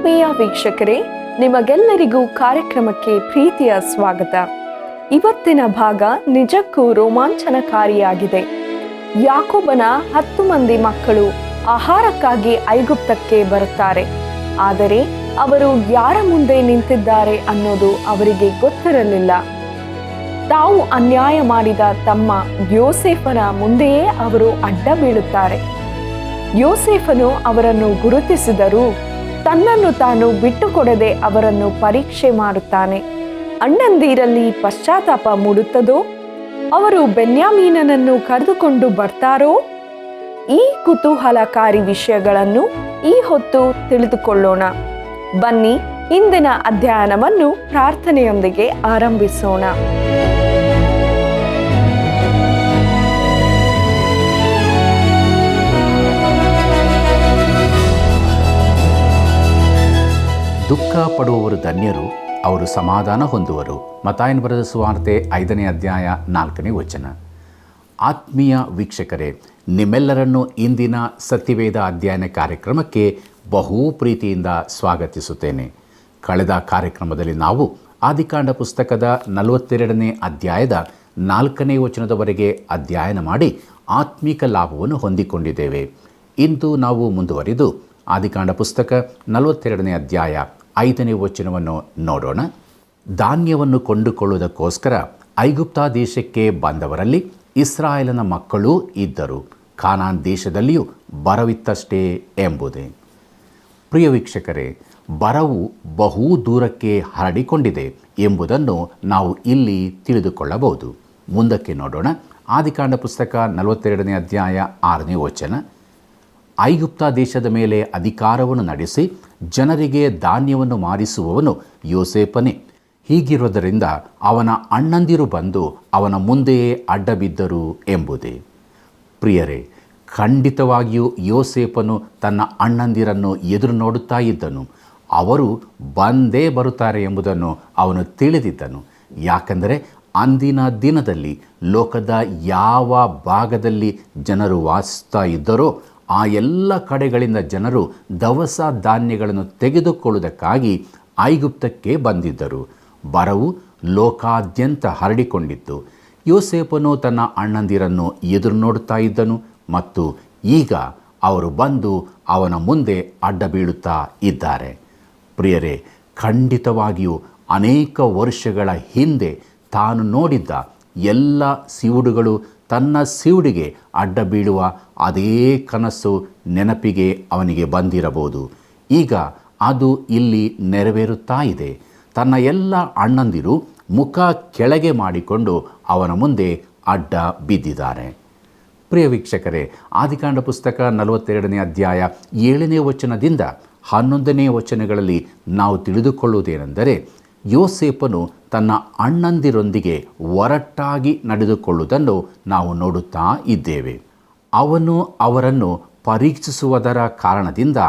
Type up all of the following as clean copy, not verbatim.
ಆತ್ಮೀಯ ವೀಕ್ಷಕರೇ, ನಿಮಗೆಲ್ಲರಿಗೂ ಕಾರ್ಯಕ್ರಮಕ್ಕೆ ಪ್ರೀತಿಯ ಸ್ವಾಗತ. ಇವತ್ತಿನ ಭಾಗ ನಿಜಕ್ಕೂ ರೋಮಾಂಚನಕಾರಿಯಾಗಿದೆ. ಯಾಕೋಬನ 10 ಮಂದಿ ಮಕ್ಕಳು ಆಹಾರಕ್ಕಾಗಿ ಐಗುಪ್ತಕ್ಕೆ ಬರುತ್ತಾರೆ. ಆದರೆ ಅವರು ಯಾರ ಮುಂದೆ ನಿಂತಿದ್ದಾರೆ ಅನ್ನೋದು ಅವರಿಗೆ ಗೊತ್ತಿರಲಿಲ್ಲ. ತಾವು ಅನ್ಯಾಯ ಮಾಡಿದ ತಮ್ಮ ಯೋಸೇಫನ ಮುಂದೆಯೇ ಅವರು ಅಡ್ಡ ಬೀಳುತ್ತಾರೆ. ಯೋಸೇಫನು ಅವರನ್ನು ಗುರುತಿಸಿದರೂ ತನ್ನನ್ನು ತಾನು ಬಿಟ್ಟುಕೊಡದೆ ಅವರನ್ನು ಪರೀಕ್ಷೆ ಮಾಡುತ್ತಾನೆ. ಅಣ್ಣಂದಿರಲ್ಲಿ ಪಶ್ಚಾತ್ತಾಪ ಮೂಡುತ್ತದೋ? ಅವರು ಬೆನ್ಯಾಮೀನನನ್ನು ಕರೆದುಕೊಂಡು ಬರ್ತಾರೋ? ಈ ಕುತೂಹಲಕಾರಿ ವಿಷಯಗಳನ್ನು ಈ ಹೊತ್ತು ತಿಳಿದುಕೊಳ್ಳೋಣ. ಬನ್ನಿ, ಇಂದಿನ ಅಧ್ಯಯನವನ್ನು ಪ್ರಾರ್ಥನೆಯೊಂದಿಗೆ ಆರಂಭಿಸೋಣ. ದುಃಖ ಪಡುವವರು ಧನ್ಯರು, ಅವರು ಸಮಾಧಾನ ಹೊಂದುವರು. ಮತ್ತಾಯನ ಬರೆದ ಸುವಾರ್ತೆ 5ನೇ ಅಧ್ಯಾಯ 4ನೇ ವಚನ. ಆತ್ಮೀಯ ವೀಕ್ಷಕರೇ, ನಿಮ್ಮೆಲ್ಲರನ್ನು ಇಂದಿನ ಸತ್ಯವೇದ ಅಧ್ಯಯನ ಕಾರ್ಯಕ್ರಮಕ್ಕೆ ಬಹು ಪ್ರೀತಿಯಿಂದ ಸ್ವಾಗತಿಸುತ್ತೇನೆ. ಕಳೆದ ಕಾರ್ಯಕ್ರಮದಲ್ಲಿ ನಾವು ಆದಿಕಾಂಡ ಪುಸ್ತಕದ 42ನೇ ಅಧ್ಯಾಯದ 4ನೇ ವಚನದವರೆಗೆ ಅಧ್ಯಯನ ಮಾಡಿ ಆತ್ಮಿಕ ಲಾಭವನ್ನು ಹೊಂದಿಕೊಂಡಿದ್ದೇವೆ. ಇಂದು ನಾವು ಮುಂದುವರಿದು ಆದಿಕಾಂಡ ಪುಸ್ತಕ 42ನೇ ಅಧ್ಯಾಯ 5ನೇ ವಚನವನ್ನು ನೋಡೋಣ. ಧಾನ್ಯವನ್ನು ಕೊಂಡುಕೊಳ್ಳುವುದಕ್ಕೋಸ್ಕರ ಐಗುಪ್ತ ದೇಶಕ್ಕೆ ಬಂದವರಲ್ಲಿ ಇಸ್ರಾಯೇಲನ ಮಕ್ಕಳೂ ಇದ್ದರು. ಕಾನಾನ್ ದೇಶದಲ್ಲಿಯೂ ಬರವಿತ್ತಷ್ಟೇ ಎಂಬುದೇ. ಪ್ರಿಯ ವೀಕ್ಷಕರೇ, ಬರವು ಬಹು ದೂರಕ್ಕೆ ಹರಡಿಕೊಂಡಿದೆ ಎಂಬುದನ್ನು ನಾವು ಇಲ್ಲಿ ತಿಳಿದುಕೊಳ್ಳಬಹುದು. ಮುಂದಕ್ಕೆ ನೋಡೋಣ. ಆದಿಕಾಂಡ ಪುಸ್ತಕ 42ನೇ ಅಧ್ಯಾಯ 6ನೇ ವಚನ. ಐಗುಪ್ತ ದೇಶದ ಮೇಲೆ ಅಧಿಕಾರವನ್ನು ನಡೆಸಿ ಜನರಿಗೆ ಧಾನ್ಯವನ್ನು ಮಾರಿಸುವವನು ಯೋಸೇಫನೇ. ಹೀಗಿರುವುದರಿಂದ ಅವನ ಅಣ್ಣಂದಿರು ಬಂದು ಅವನ ಮುಂದೆಯೇ ಅಡ್ಡಬಿದ್ದರು ಎಂಬುದೇ. ಪ್ರಿಯರೇ, ಖಂಡಿತವಾಗಿಯೂ ಯೋಸೇಫನು ತನ್ನ ಅಣ್ಣಂದಿರನ್ನು ಎದುರು ನೋಡುತ್ತಾ ಇದ್ದನು. ಅವರು ಬಂದೇ ಬರುತ್ತಾರೆ ಎಂಬುದನ್ನು ಅವನು ತಿಳಿದಿದ್ದನು. ಯಾಕೆಂದರೆ ಅಂದಿನ ದಿನದಲ್ಲಿ ಲೋಕದ ಯಾವ ಭಾಗದಲ್ಲಿ ಜನರು ವಾಸಿಸ್ತಾ ಇದ್ದರೋ ಆ ಎಲ್ಲ ಕಡೆಗಳಿಂದ ಜನರು ದವಸ ಧಾನ್ಯಗಳನ್ನು ತೆಗೆದುಕೊಳ್ಳುವುದಕ್ಕಾಗಿ ಐಗುಪ್ತಕ್ಕೆ ಬಂದಿದ್ದರು. ಬರವು ಲೋಕಾದ್ಯಂತ ಹರಡಿಕೊಂಡಿತ್ತು. ಯೋಸೇಫನು ತನ್ನ ಅಣ್ಣಂದಿರನ್ನು ಎದುರು ನೋಡುತ್ತಾ ಇದ್ದನು ಮತ್ತು ಈಗ ಅವರು ಬಂದು ಅವನ ಮುಂದೆ ಅಡ್ಡ ಬೀಳುತ್ತಾ ಇದ್ದಾರೆ. ಪ್ರಿಯರೇ, ಖಂಡಿತವಾಗಿಯೂ ಅನೇಕ ವರ್ಷಗಳ ಹಿಂದೆ ತಾನು ನೋಡಿದ್ದ ಎಲ್ಲ ಸಿವುಡುಗಳು ತನ್ನ ಸಿವುಡಿಗೆ ಅಡ್ಡ ಬೀಳುವ ಅದೇ ಕನಸು ನೆನಪಿಗೆ ಅವನಿಗೆ ಬಂದಿರಬಹುದು. ಈಗ ಅದು ಇಲ್ಲಿ ನೆರವೇರುತ್ತಾ ಇದೆ. ತನ್ನ ಎಲ್ಲ ಅಣ್ಣಂದಿರು ಮುಖ ಕೆಳಗೆ ಮಾಡಿಕೊಂಡು ಅವನ ಮುಂದೆ ಅಡ್ಡ ಬಿದ್ದಿದ್ದಾರೆ. ಪ್ರಿಯ ವೀಕ್ಷಕರೇ, ಆದಿಕಾಂಡ ಪುಸ್ತಕ 42ನೇ ಅಧ್ಯಾಯ 7ನೇ ವಚನದಿಂದ 11ನೇ ವಚನಗಳಲ್ಲಿ ನಾವು ತಿಳಿದುಕೊಳ್ಳುವುದೇನೆಂದರೆ, ಯೋಸೇಫನು ತನ್ನ ಅಣ್ಣಂದಿರೊಂದಿಗೆ ಒರಟಾಗಿ ನಡೆದುಕೊಳ್ಳುವುದನ್ನು ನಾವು ನೋಡುತ್ತಾ ಇದ್ದೇವೆ. ಅವನು ಅವರನ್ನು ಪರೀಕ್ಷಿಸುವುದರ ಕಾರಣದಿಂದ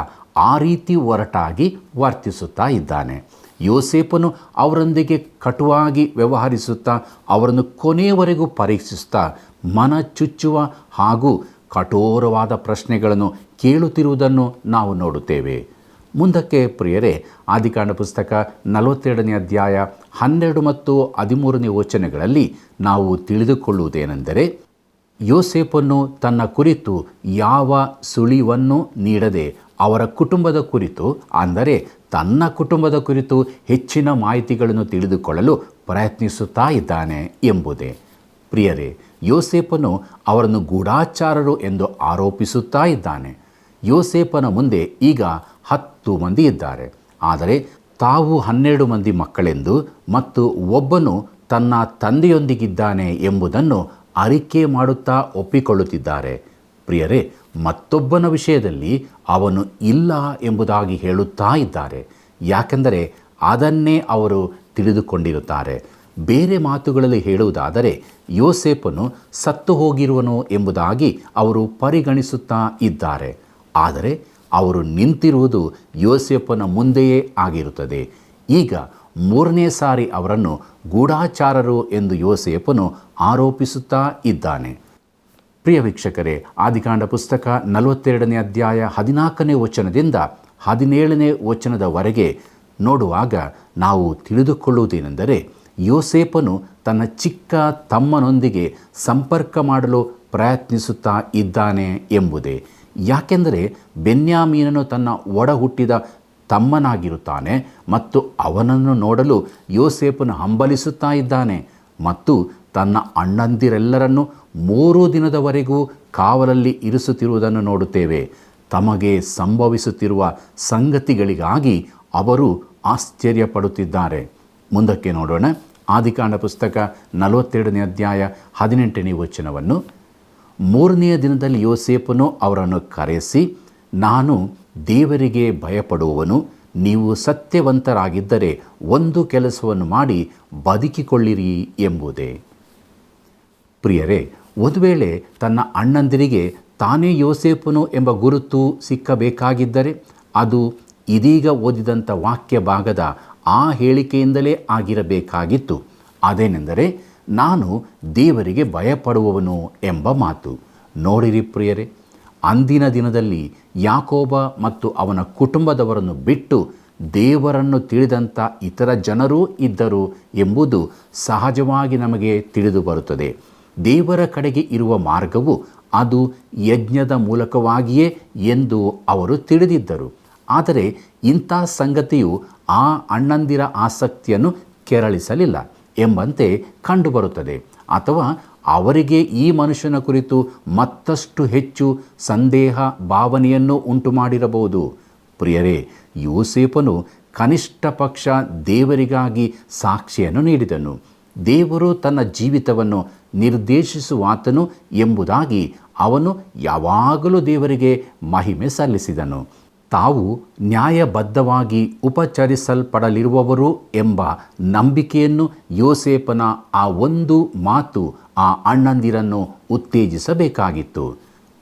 ಆ ರೀತಿ ಒರಟಾಗಿ ವರ್ತಿಸುತ್ತಾ ಇದ್ದಾನೆ. ಯೋಸೇಫನು ಅವರೊಂದಿಗೆ ಕಟುವಾಗಿ ವ್ಯವಹರಿಸುತ್ತಾ ಅವರನ್ನು ಕೊನೆಯವರೆಗೂ ಪರೀಕ್ಷಿಸುತ್ತಾ ಮನ ಚುಚ್ಚುವ ಹಾಗೂ ಕಠೋರವಾದ ಪ್ರಶ್ನೆಗಳನ್ನು ಕೇಳುತ್ತಿರುವುದನ್ನು ನಾವು ನೋಡುತ್ತೇವೆ. ಮುಂದಕ್ಕೆ ಪ್ರಿಯರೇ, ಆದಿಕಾಂಡ ಪುಸ್ತಕ 42ನೇ ಅಧ್ಯಾಯ 12 ಮತ್ತು 13ನೇ ವಚನಗಳಲ್ಲಿ ನಾವು ತಿಳಿದುಕೊಳ್ಳುವುದೇನೆಂದರೆ, ಯೋಸೇಫನು ತನ್ನ ಕುರಿತು ಯಾವ ಸುಳಿವನ್ನು ನೀಡದೆ ಅವರ ಕುಟುಂಬದ ಕುರಿತು, ಅಂದರೆ ತನ್ನ ಕುಟುಂಬದ ಕುರಿತು ಹೆಚ್ಚಿನ ಮಾಹಿತಿಗಳನ್ನು ತಿಳಿದುಕೊಳ್ಳಲು ಪ್ರಯತ್ನಿಸುತ್ತಾ ಇದ್ದಾನೆ ಎಂಬುದೇ. ಪ್ರಿಯರೇ, ಯೋಸೇಫನು ಅವರನ್ನು ಗೂಢಚಾರರು ಎಂದು ಆರೋಪಿಸುತ್ತಾ ಇದ್ದಾನೆ. ಯೋಸೇಫನ ಮುಂದೆ ಈಗ 10 ಮಂದಿ ಇದ್ದಾರೆ. ಆದರೆ ತಾವು 12 ಮಂದಿ ಮಕ್ಕಳೆಂದು ಮತ್ತು ಒಬ್ಬನು ತನ್ನ ತಂದೆಯೊಂದಿಗಿದ್ದಾನೆ ಎಂಬುದನ್ನು ಅರಿಕೆ ಮಾಡುತ್ತಾ ಒಪ್ಪಿಕೊಳ್ಳುತ್ತಿದ್ದಾರೆ. ಪ್ರಿಯರೇ, ಮತ್ತೊಬ್ಬನ ವಿಷಯದಲ್ಲಿ ಅವನು ಇಲ್ಲ ಎಂಬುದಾಗಿ ಹೇಳುತ್ತಾ ಇದ್ದಾರೆ. ಯಾಕೆಂದರೆ ಅದನ್ನೇ ಅವರು ತಿಳಿದುಕೊಂಡಿರುತ್ತಾರೆ. ಬೇರೆ ಮಾತುಗಳಲ್ಲಿ ಹೇಳುವುದಾದರೆ ಯೋಸೇಫನು ಸತ್ತು ಹೋಗಿರುವನು ಎಂಬುದಾಗಿ ಅವರು ಪರಿಗಣಿಸುತ್ತಾ ಇದ್ದಾರೆ. ಆದರೆ ಅವರು ನಿಂತಿರುವುದು ಯೋಸೇಫನ ಮುಂದೆಯೇ ಆಗಿರುತ್ತದೆ. ಈಗ 3ನೇ ಸಾರಿ ಅವರನ್ನು ಗೂಢಚಾರರು ಎಂದು ಯೋಸೇಫನು ಆರೋಪಿಸುತ್ತಾ ಇದ್ದಾನೆ. ಪ್ರಿಯ ವೀಕ್ಷಕರೇ, ಆದಿಕಾಂಡ ಪುಸ್ತಕ 42ನೇ ಅಧ್ಯಾಯ 14ನೇ ವಚನದಿಂದ 17ನೇ ವಚನದವರೆಗೆ ನೋಡುವಾಗ ನಾವು ತಿಳಿದುಕೊಳ್ಳುವುದೇನೆಂದರೆ, ಯೋಸೇಪನು ತನ್ನ ಚಿಕ್ಕ ತಮ್ಮನೊಂದಿಗೆ ಸಂಪರ್ಕ ಮಾಡಲು ಪ್ರಯತ್ನಿಸುತ್ತಾ ಇದ್ದಾನೆ ಎಂಬುದೇ. ಯಾಕೆಂದರೆ ಬೆನ್ಯಾಮೀನನು ತನ್ನ ಒಡ ಹುಟ್ಟಿದ ತಮ್ಮನಾಗಿರುತ್ತಾನೆ ಮತ್ತು ಅವನನ್ನು ನೋಡಲು ಯೋಸೇಪನು ಹಂಬಲಿಸುತ್ತಾ ಇದ್ದಾನೆ ಮತ್ತು ತನ್ನ ಅಣ್ಣಂದಿರೆಲ್ಲರನ್ನು 3 ದಿನದವರೆಗೂ ಕಾವಲಲ್ಲಿ ಇರಿಸುತ್ತಿರುವುದನ್ನು ನೋಡುತ್ತೇವೆ. ತಮಗೆ ಸಂಭವಿಸುತ್ತಿರುವ ಸಂಗತಿಗಳಿಗಾಗಿ ಅವರು ಆಶ್ಚರ್ಯಪಡುತ್ತಿದ್ದಾರೆ. ಮುಂದಕ್ಕೆ ನೋಡೋಣ. ಆದಿಕಾಂಡ ಪುಸ್ತಕ 42ನೇ ಅಧ್ಯಾಯ 18ನೇ ವಚನವನ್ನು. 3ನೆಯ ದಿನದಲ್ಲಿ ಯೋಸೇಪನು ಅವರನ್ನು ಕರೆಸಿ, ನಾನು ದೇವರಿಗೆ ಭಯಪಡುವವನು, ನೀವು ಸತ್ಯವಂತರಾಗಿದ್ದರೆ ಒಂದು ಕೆಲಸವನ್ನು ಮಾಡಿ ಬದುಕಿಕೊಳ್ಳಿರಿ ಎಂಬುದೇ. ಪ್ರಿಯರೇ, ಒಂದು ವೇಳೆ ತನ್ನ ಅಣ್ಣಂದಿರಿಗೆ ತಾನೇ ಯೋಸೇಪನು ಎಂಬ ಗುರುತು ಸಿಕ್ಕಬೇಕಾಗಿದ್ದರೆ ಅದು ಇದೀಗ ಓದಿದಂಥ ವಾಕ್ಯ ಭಾಗದ ಆ ಹೇಳಿಕೆಯಿಂದಲೇ ಆಗಿರಬೇಕಾಗಿತ್ತು. ಅದೇನೆಂದರೆ, ನಾನು ದೇವರಿಗೆ ಭಯಪಡುವವನು ಎಂಬ ಮಾತು. ನೋಡಿರಿ ಪ್ರಿಯರೇ, ಅಂದಿನ ದಿನದಲ್ಲಿ ಯಾಕೋಬ ಮತ್ತು ಅವನ ಕುಟುಂಬದವರನ್ನು ಬಿಟ್ಟು ದೇವರನ್ನು ತಿಳಿದಂಥ ಇತರ ಜನರೂ ಇದ್ದರು ಎಂಬುದು ಸಹಜವಾಗಿ ನಮಗೆ ತಿಳಿದು ಬರುತ್ತದೆ. ದೇವರ ಕಡೆಗೆ ಇರುವ ಮಾರ್ಗವು ಅದು ಯಜ್ಞದ ಮೂಲಕವಾಗಿಯೇ ಎಂದು ಅವರು ತಿಳಿದಿದ್ದರು. ಆದರೆ ಇಂಥ ಸಂಗತಿಯು ಆ ಅಣ್ಣಂದಿರ ಆಸಕ್ತಿಯನ್ನು ಕೆರಳಿಸಲಿಲ್ಲ ಎಂಬಂತೆ ಕಂಡುಬರುತ್ತದೆ. ಅಥವಾ ಅವರಿಗೆ ಈ ಮನುಷ್ಯನ ಕುರಿತು ಮತ್ತಷ್ಟು ಹೆಚ್ಚು ಸಂದೇಹ ಭಾವನೆಯನ್ನು ಉಂಟು ಮಾಡಿರಬಹುದು. ಪ್ರಿಯರೇ, ಯೋಸೇಪನು ಕನಿಷ್ಠ ಪಕ್ಷ ದೇವರಿಗಾಗಿ ಸಾಕ್ಷಿಯನ್ನು ನೀಡಿದನು. ದೇವರು ತನ್ನ ಜೀವಿತವನ್ನು ನಿರ್ದೇಶಿಸುವಾತನು ಎಂಬುದಾಗಿ ಅವನು ಯಾವಾಗಲೂ ದೇವರಿಗೆ ಮಹಿಮೆ ಸಲ್ಲಿಸಿದನು. ತಾವು ನ್ಯಾಯಬದ್ಧವಾಗಿ ಉಪಚರಿಸಲ್ಪಡಲಿರುವವರು ಎಂಬ ನಂಬಿಕೆಯನ್ನು ಯೋಸೇಪನ ಆ ಒಂದು ಮಾತು ಆ ಅಣ್ಣಂದಿರನ್ನು ಉತ್ತೇಜಿಸಬೇಕಾಗಿತ್ತು.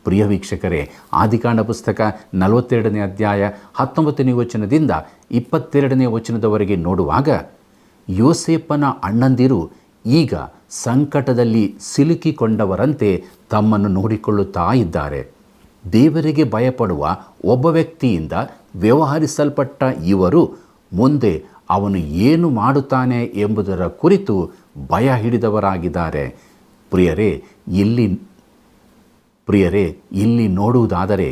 ಪ್ರಿಯ ವೀಕ್ಷಕರೇ, ಆದಿಕಾಂಡ ಪುಸ್ತಕ 42ನೇ ಅಧ್ಯಾಯ 19ನೇ ವಚನದಿಂದ 22ನೇ ವಚನದವರೆಗೆ ನೋಡುವಾಗ ಯೋಸೇಪನ ಅಣ್ಣಂದಿರು ಈಗ ಸಂಕಟದಲ್ಲಿ ಸಿಲುಕಿಕೊಂಡವರಂತೆ ತಮ್ಮನ್ನು ನೋಡಿಕೊಳ್ಳುತ್ತಾ ಇದ್ದಾರೆ. ದೇವರಿಗೆ ಭಯಪಡುವ ಒಬ್ಬ ವ್ಯಕ್ತಿಯಿಂದ ವ್ಯವಹರಿಸಲ್ಪಟ್ಟ ಇವರು ಮುಂದೆ ಅವನು ಏನು ಮಾಡುತ್ತಾನೆ ಎಂಬುದರ ಕುರಿತು ಭಯ ಹಿಡಿದವರಾಗಿದ್ದಾರೆ. ಪ್ರಿಯರೇ, ಇಲ್ಲಿ ನೋಡುವುದಾದರೆ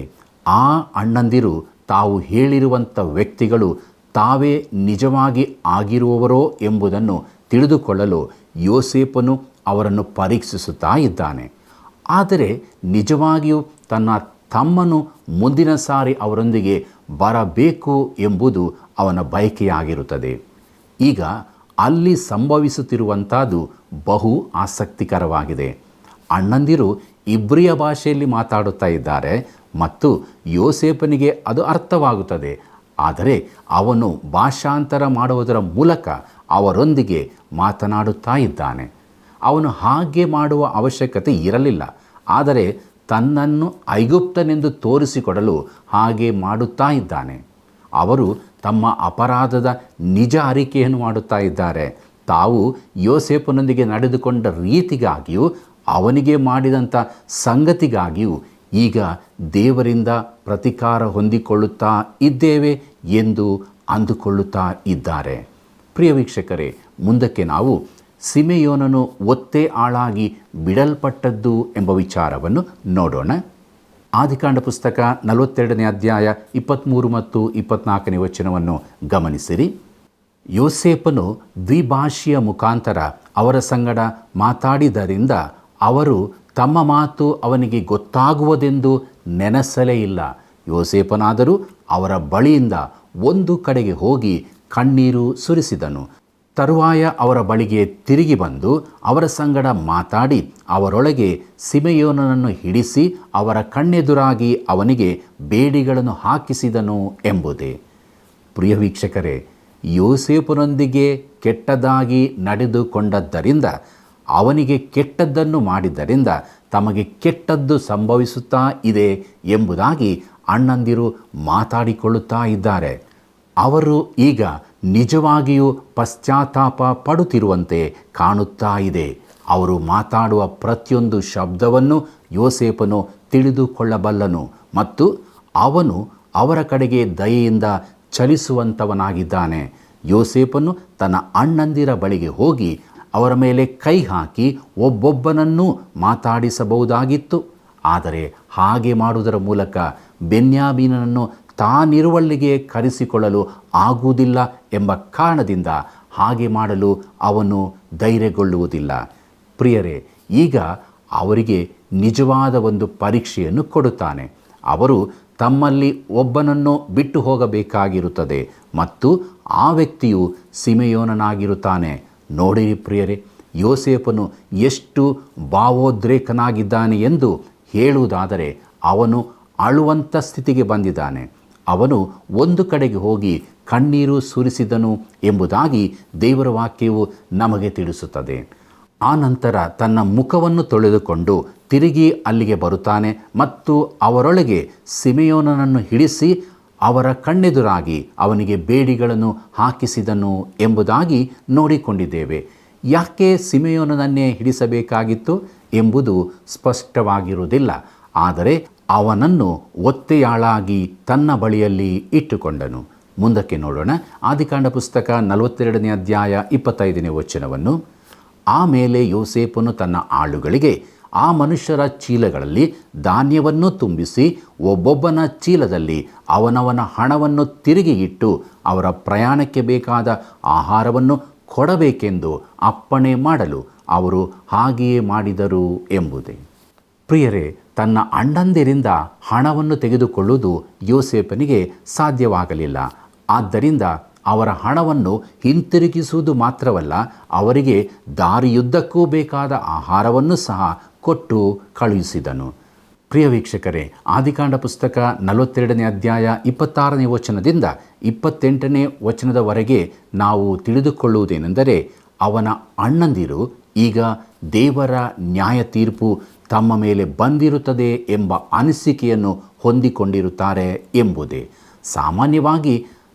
ಆ ಅಣ್ಣಂದಿರು ತಾವು ಹೇಳಿರುವಂಥ ವ್ಯಕ್ತಿಗಳು ತಾವೇ ನಿಜವಾಗಿ ಆಗಿರುವವರೋ ಎಂಬುದನ್ನು ತಿಳಿದುಕೊಳ್ಳಲು ಯೋಸೇಪನು ಅವರನ್ನು ಪರೀಕ್ಷಿಸುತ್ತಾ ಇದ್ದಾನೆ. ಆದರೆ ನಿಜವಾಗಿಯೂ ತನ್ನ ತಮ್ಮನು ಮುಂದಿನ ಸಾರಿ ಅವರೊಂದಿಗೆ ಬರಬೇಕು ಎಂಬುದು ಅವನ ಬಯಕೆಯಾಗಿರುತ್ತದೆ. ಈಗ ಅಲ್ಲಿ ಸಂಭವಿಸುತ್ತಿರುವಂಥದ್ದು ಬಹು ಆಸಕ್ತಿಕರವಾಗಿದೆ. ಅಣ್ಣಂದಿರು ಇಬ್ರಿಯ ಭಾಷೆಯಲ್ಲಿ ಮಾತಾಡುತ್ತಾ ಇದ್ದಾರೆ ಮತ್ತು ಯೋಸೇಪನಿಗೆ ಅದು ಅರ್ಥವಾಗುತ್ತದೆ. ಆದರೆ ಅವನು ಭಾಷಾಂತರ ಮಾಡುವುದರ ಮೂಲಕ ಅವರೊಂದಿಗೆ ಮಾತನಾಡುತ್ತಾ ಇದ್ದಾನೆ. ಅವನು ಹಾಗೆ ಮಾಡುವ ಅವಶ್ಯಕತೆ ಇರಲಿಲ್ಲ, ಆದರೆ ತನ್ನನ್ನು ಐಗುಪ್ತನೆಂದು ತೋರಿಸಿಕೊಡಲು ಹಾಗೆ ಮಾಡುತ್ತಾ ಇದ್ದಾನೆ. ಅವರು ತಮ್ಮ ಅಪರಾಧದ ನಿಜ ಅರಿಕೆಯನ್ನು ಮಾಡುತ್ತಾ ಇದ್ದಾರೆ. ತಾವು ಯೋಸೇಪನೊಂದಿಗೆ ನಡೆದುಕೊಂಡ ರೀತಿಗಾಗಿಯೂ ಅವನಿಗೆ ಮಾಡಿದಂಥ ಸಂಗತಿಗಾಗಿಯೂ ಈಗ ದೇವರಿಂದ ಪ್ರತಿಕಾರ ಹೊಂದಿಕೊಳ್ಳುತ್ತಾ ಇದ್ದೇವೆ ಎಂದು ಅಂದುಕೊಳ್ಳುತ್ತಾ ಇದ್ದಾರೆ. ಪ್ರಿಯ ವೀಕ್ಷಕರೇ, ಮುಂದಕ್ಕೆ ನಾವು ಸಿಮೆಯೋನನು ಒತ್ತೆ ಆಳಾಗಿ ಬಿಡಲ್ಪಟ್ಟದ್ದು ಎಂಬ ವಿಚಾರವನ್ನು ನೋಡೋಣ. ಆದಿಕಾಂಡ ಪುಸ್ತಕ 42ನೇ ಅಧ್ಯಾಯ 23 ಮತ್ತು 24ನೇ ವಚನವನ್ನು ಗಮನಿಸಿರಿ. ಯೋಸೇಪನು ದ್ವಿಭಾಷೆಯ ಮುಖಾಂತರ ಅವರ ಸಂಗಡ ಮಾತಾಡಿದ್ದರಿಂದ ಅವರು ತಮ್ಮ ಮಾತು ಅವನಿಗೆ ಗೊತ್ತಾಗುವುದೆಂದು ನೆನೆಸಲೇ ಇಲ್ಲ. ಯೋಸೇಪನಾದರೂ ಅವರ ಬಳಿಯಿಂದ ಒಂದು ಕಡೆಗೆ ಹೋಗಿ ಕಣ್ಣೀರು ಸುರಿಸಿದನು. ತರುವಾಯ ಅವರ ಬಳಿಗೆ ತಿರುಗಿ ಬಂದು ಅವರ ಸಂಗಡ ಮಾತಾಡಿ ಅವರೊಳಗೆ ಸಿಮೆಯೋನನನ್ನು ಹಿಡಿಸಿ ಅವರ ಕಣ್ಣೆದುರಾಗಿ ಅವನಿಗೆ ಬೇಡಿಗಳನ್ನು ಹಾಕಿಸಿದನು ಎಂಬುದೇ. ಪ್ರಿಯ ವೀಕ್ಷಕರೇ, ಯೋಸೇಪನೊಂದಿಗೆ ಕೆಟ್ಟದಾಗಿ ನಡೆದುಕೊಂಡದ್ದರಿಂದ, ಅವನಿಗೆ ಕೆಟ್ಟದ್ದನ್ನು ಮಾಡಿದ್ದರಿಂದ ತಮಗೆ ಕೆಟ್ಟದ್ದು ಸಂಭವಿಸುತ್ತಾ ಇದೆ ಎಂಬುದಾಗಿ ಅಣ್ಣಂದಿರು ಮಾತಾಡಿಕೊಳ್ಳುತ್ತಾ ಇದ್ದಾರೆ. ಅವರು ಈಗ ನಿಜವಾಗಿಯೂ ಪಶ್ಚಾತ್ತಾಪ ಪಡುತ್ತಿರುವಂತೆ ಕಾಣುತ್ತಾ ಇದೆ. ಅವರು ಮಾತಾಡುವ ಪ್ರತಿಯೊಂದು ಶಬ್ದವನ್ನು ಯೋಸೇಪನು ತಿಳಿದುಕೊಳ್ಳಬಲ್ಲನು ಮತ್ತು ಅವನು ಅವರ ಕಡೆಗೆ ದಯೆಯಿಂದ ಚಲಿಸುವಂಥವನಾಗಿದ್ದಾನೆ. ಯೋಸೇಫನು ತನ್ನ ಅಣ್ಣಂದಿರ ಬಳಿಗೆ ಹೋಗಿ ಅವರ ಮೇಲೆ ಕೈ ಹಾಕಿ ಒಬ್ಬೊಬ್ಬನನ್ನೂ ಮಾತಾಡಿಸಬಹುದಾಗಿತ್ತು. ಆದರೆ ಹಾಗೆ ಮಾಡುವುದರ ಮೂಲಕ ಬೆನ್ಯಾಮೀನನನ್ನು ತಾನಿರುವಲ್ಲಿಗೆ ಕರೆಸಿಕೊಳ್ಳಲು ಆಗುವುದಿಲ್ಲ ಎಂಬ ಕಾರಣದಿಂದ ಹಾಗೆ ಮಾಡಲು ಅವನು ಧೈರ್ಯಗೊಳ್ಳುವುದಿಲ್ಲ. ಪ್ರಿಯರೇ, ಈಗ ಅವರಿಗೆ ನಿಜವಾದ ಒಂದು ಪರೀಕ್ಷೆಯನ್ನು ಕೊಡುತ್ತಾನೆ. ಅವರು ತಮ್ಮಲ್ಲಿ ಒಬ್ಬನನ್ನು ಬಿಟ್ಟು ಹೋಗಬೇಕಾಗಿರುತ್ತದೆ ಮತ್ತು ಆ ವ್ಯಕ್ತಿಯು ಸಿಮೆಯೋನನಾಗಿರುತ್ತಾನೆ. ನೋಡಿರಿ ಪ್ರಿಯರೇ, ಯೋಸೇಫನು ಎಷ್ಟು ಭಾವೋದ್ರೇಕನಾಗಿದ್ದಾನೆ ಎಂದು ಹೇಳುವುದಾದರೆ ಅವನು ಅಳುವಂಥ ಸ್ಥಿತಿಗೆ ಬಂದಿದ್ದಾನೆ. ಅವನು ಒಂದು ಕಡೆಗೆ ಹೋಗಿ ಕಣ್ಣೀರು ಸುರಿಸಿದನು ಎಂಬುದಾಗಿ ದೇವರ ವಾಕ್ಯವು ನಮಗೆ ತಿಳಿಸುತ್ತದೆ. ಆ ನಂತರ ತನ್ನ ಮುಖವನ್ನು ತೊಳೆದುಕೊಂಡು ತಿರುಗಿ ಅಲ್ಲಿಗೆ ಬರುತ್ತಾನೆ ಮತ್ತು ಅವರೊಳಗೆ ಸಿಮೆಯೋನನನ್ನು ಹಿಡಿಸಿ ಅವರ ಕಣ್ಣೆದುರಾಗಿ ಅವನಿಗೆ ಬೇಡಿಗಳನ್ನು ಹಾಕಿಸಿದನು ಎಂಬುದಾಗಿ ನೋಡಿಕೊಂಡಿದ್ದೇವೆ. ಯಾಕೆ ಸಿಮೆಯೋನನನ್ನೇ ಹಿಡಿಸಬೇಕಾಗಿತ್ತು ಎಂಬುದು ಸ್ಪಷ್ಟವಾಗಿರುವುದಿಲ್ಲ. ಆದರೆ ಅವನನ್ನು ಒತ್ತೆಯಾಳಾಗಿ ತನ್ನ ಬಳಿಯಲ್ಲಿ ಇಟ್ಟುಕೊಂಡನು. ಮುಂದಕ್ಕೆ ನೋಡೋಣ. ಆದಿಕಾಂಡ ಪುಸ್ತಕ 42ನೇ ಅಧ್ಯಾಯ 25ನೇ ವಚನವನ್ನು. ಆಮೇಲೆ ಯೋಸೇಫನು ತನ್ನ ಆಳುಗಳಿಗೆ ಆ ಮನುಷ್ಯರ ಚೀಲಗಳಲ್ಲಿ ಧಾನ್ಯವನ್ನು ತುಂಬಿಸಿ ಒಬ್ಬೊಬ್ಬನ ಚೀಲದಲ್ಲಿ ಅವನವನ ಹಣವನ್ನು ತಿರುಗಿ ಇಟ್ಟು ಅವರ ಪ್ರಯಾಣಕ್ಕೆ ಬೇಕಾದ ಆಹಾರವನ್ನು ಕೊಡಬೇಕೆಂದು ಅಪ್ಪಣೆ ಮಾಡಲು ಅವರು ಹಾಗೆಯೇ ಮಾಡಿದರು ಎಂಬುದೇ. ಪ್ರಿಯರೇ, ತನ್ನ ಅಣ್ಣಂದಿರಿಂದ ಹಣವನ್ನು ತೆಗೆದುಕೊಳ್ಳುವುದು ಯೋಸೇಫನಿಗೆ ಸಾಧ್ಯವಾಗಲಿಲ್ಲ. ಆದ್ದರಿಂದ ಅವರ ಹಣವನ್ನು ಹಿಂತಿರುಗಿಸುವುದು ಮಾತ್ರವಲ್ಲ, ಅವರಿಗೆ ದಾರಿಯುದ್ದಕ್ಕೂ ಬೇಕಾದ ಆಹಾರವನ್ನು ಸಹ ಕೊಟ್ಟು ಕಳುಹಿಸಿದನು. ಪ್ರಿಯ ವೀಕ್ಷಕರೇ, ಆದಿಕಾಂಡ ಪುಸ್ತಕ 42ನೇ ಅಧ್ಯಾಯ 26ನೇ ವಚನದಿಂದ 28ನೇ ವಚನದವರೆಗೆ ನಾವು ತಿಳಿದುಕೊಳ್ಳುವುದೇನೆಂದರೆ, ಅವನ ಅಣ್ಣಂದಿರು ಈಗ ದೇವರ ನ್ಯಾಯ ತೀರ್ಪು ತಮ್ಮ ಮೇಲೆ ಬಂದಿರುತ್ತದೆ ಎಂಬ ಅನಿಸಿಕೆಯನ್ನು ಹೊಂದಿಕೊಂಡಿರುತ್ತಾರೆ ಎಂಬುದೇ. ಸಾಮಾನ್ಯವಾಗಿ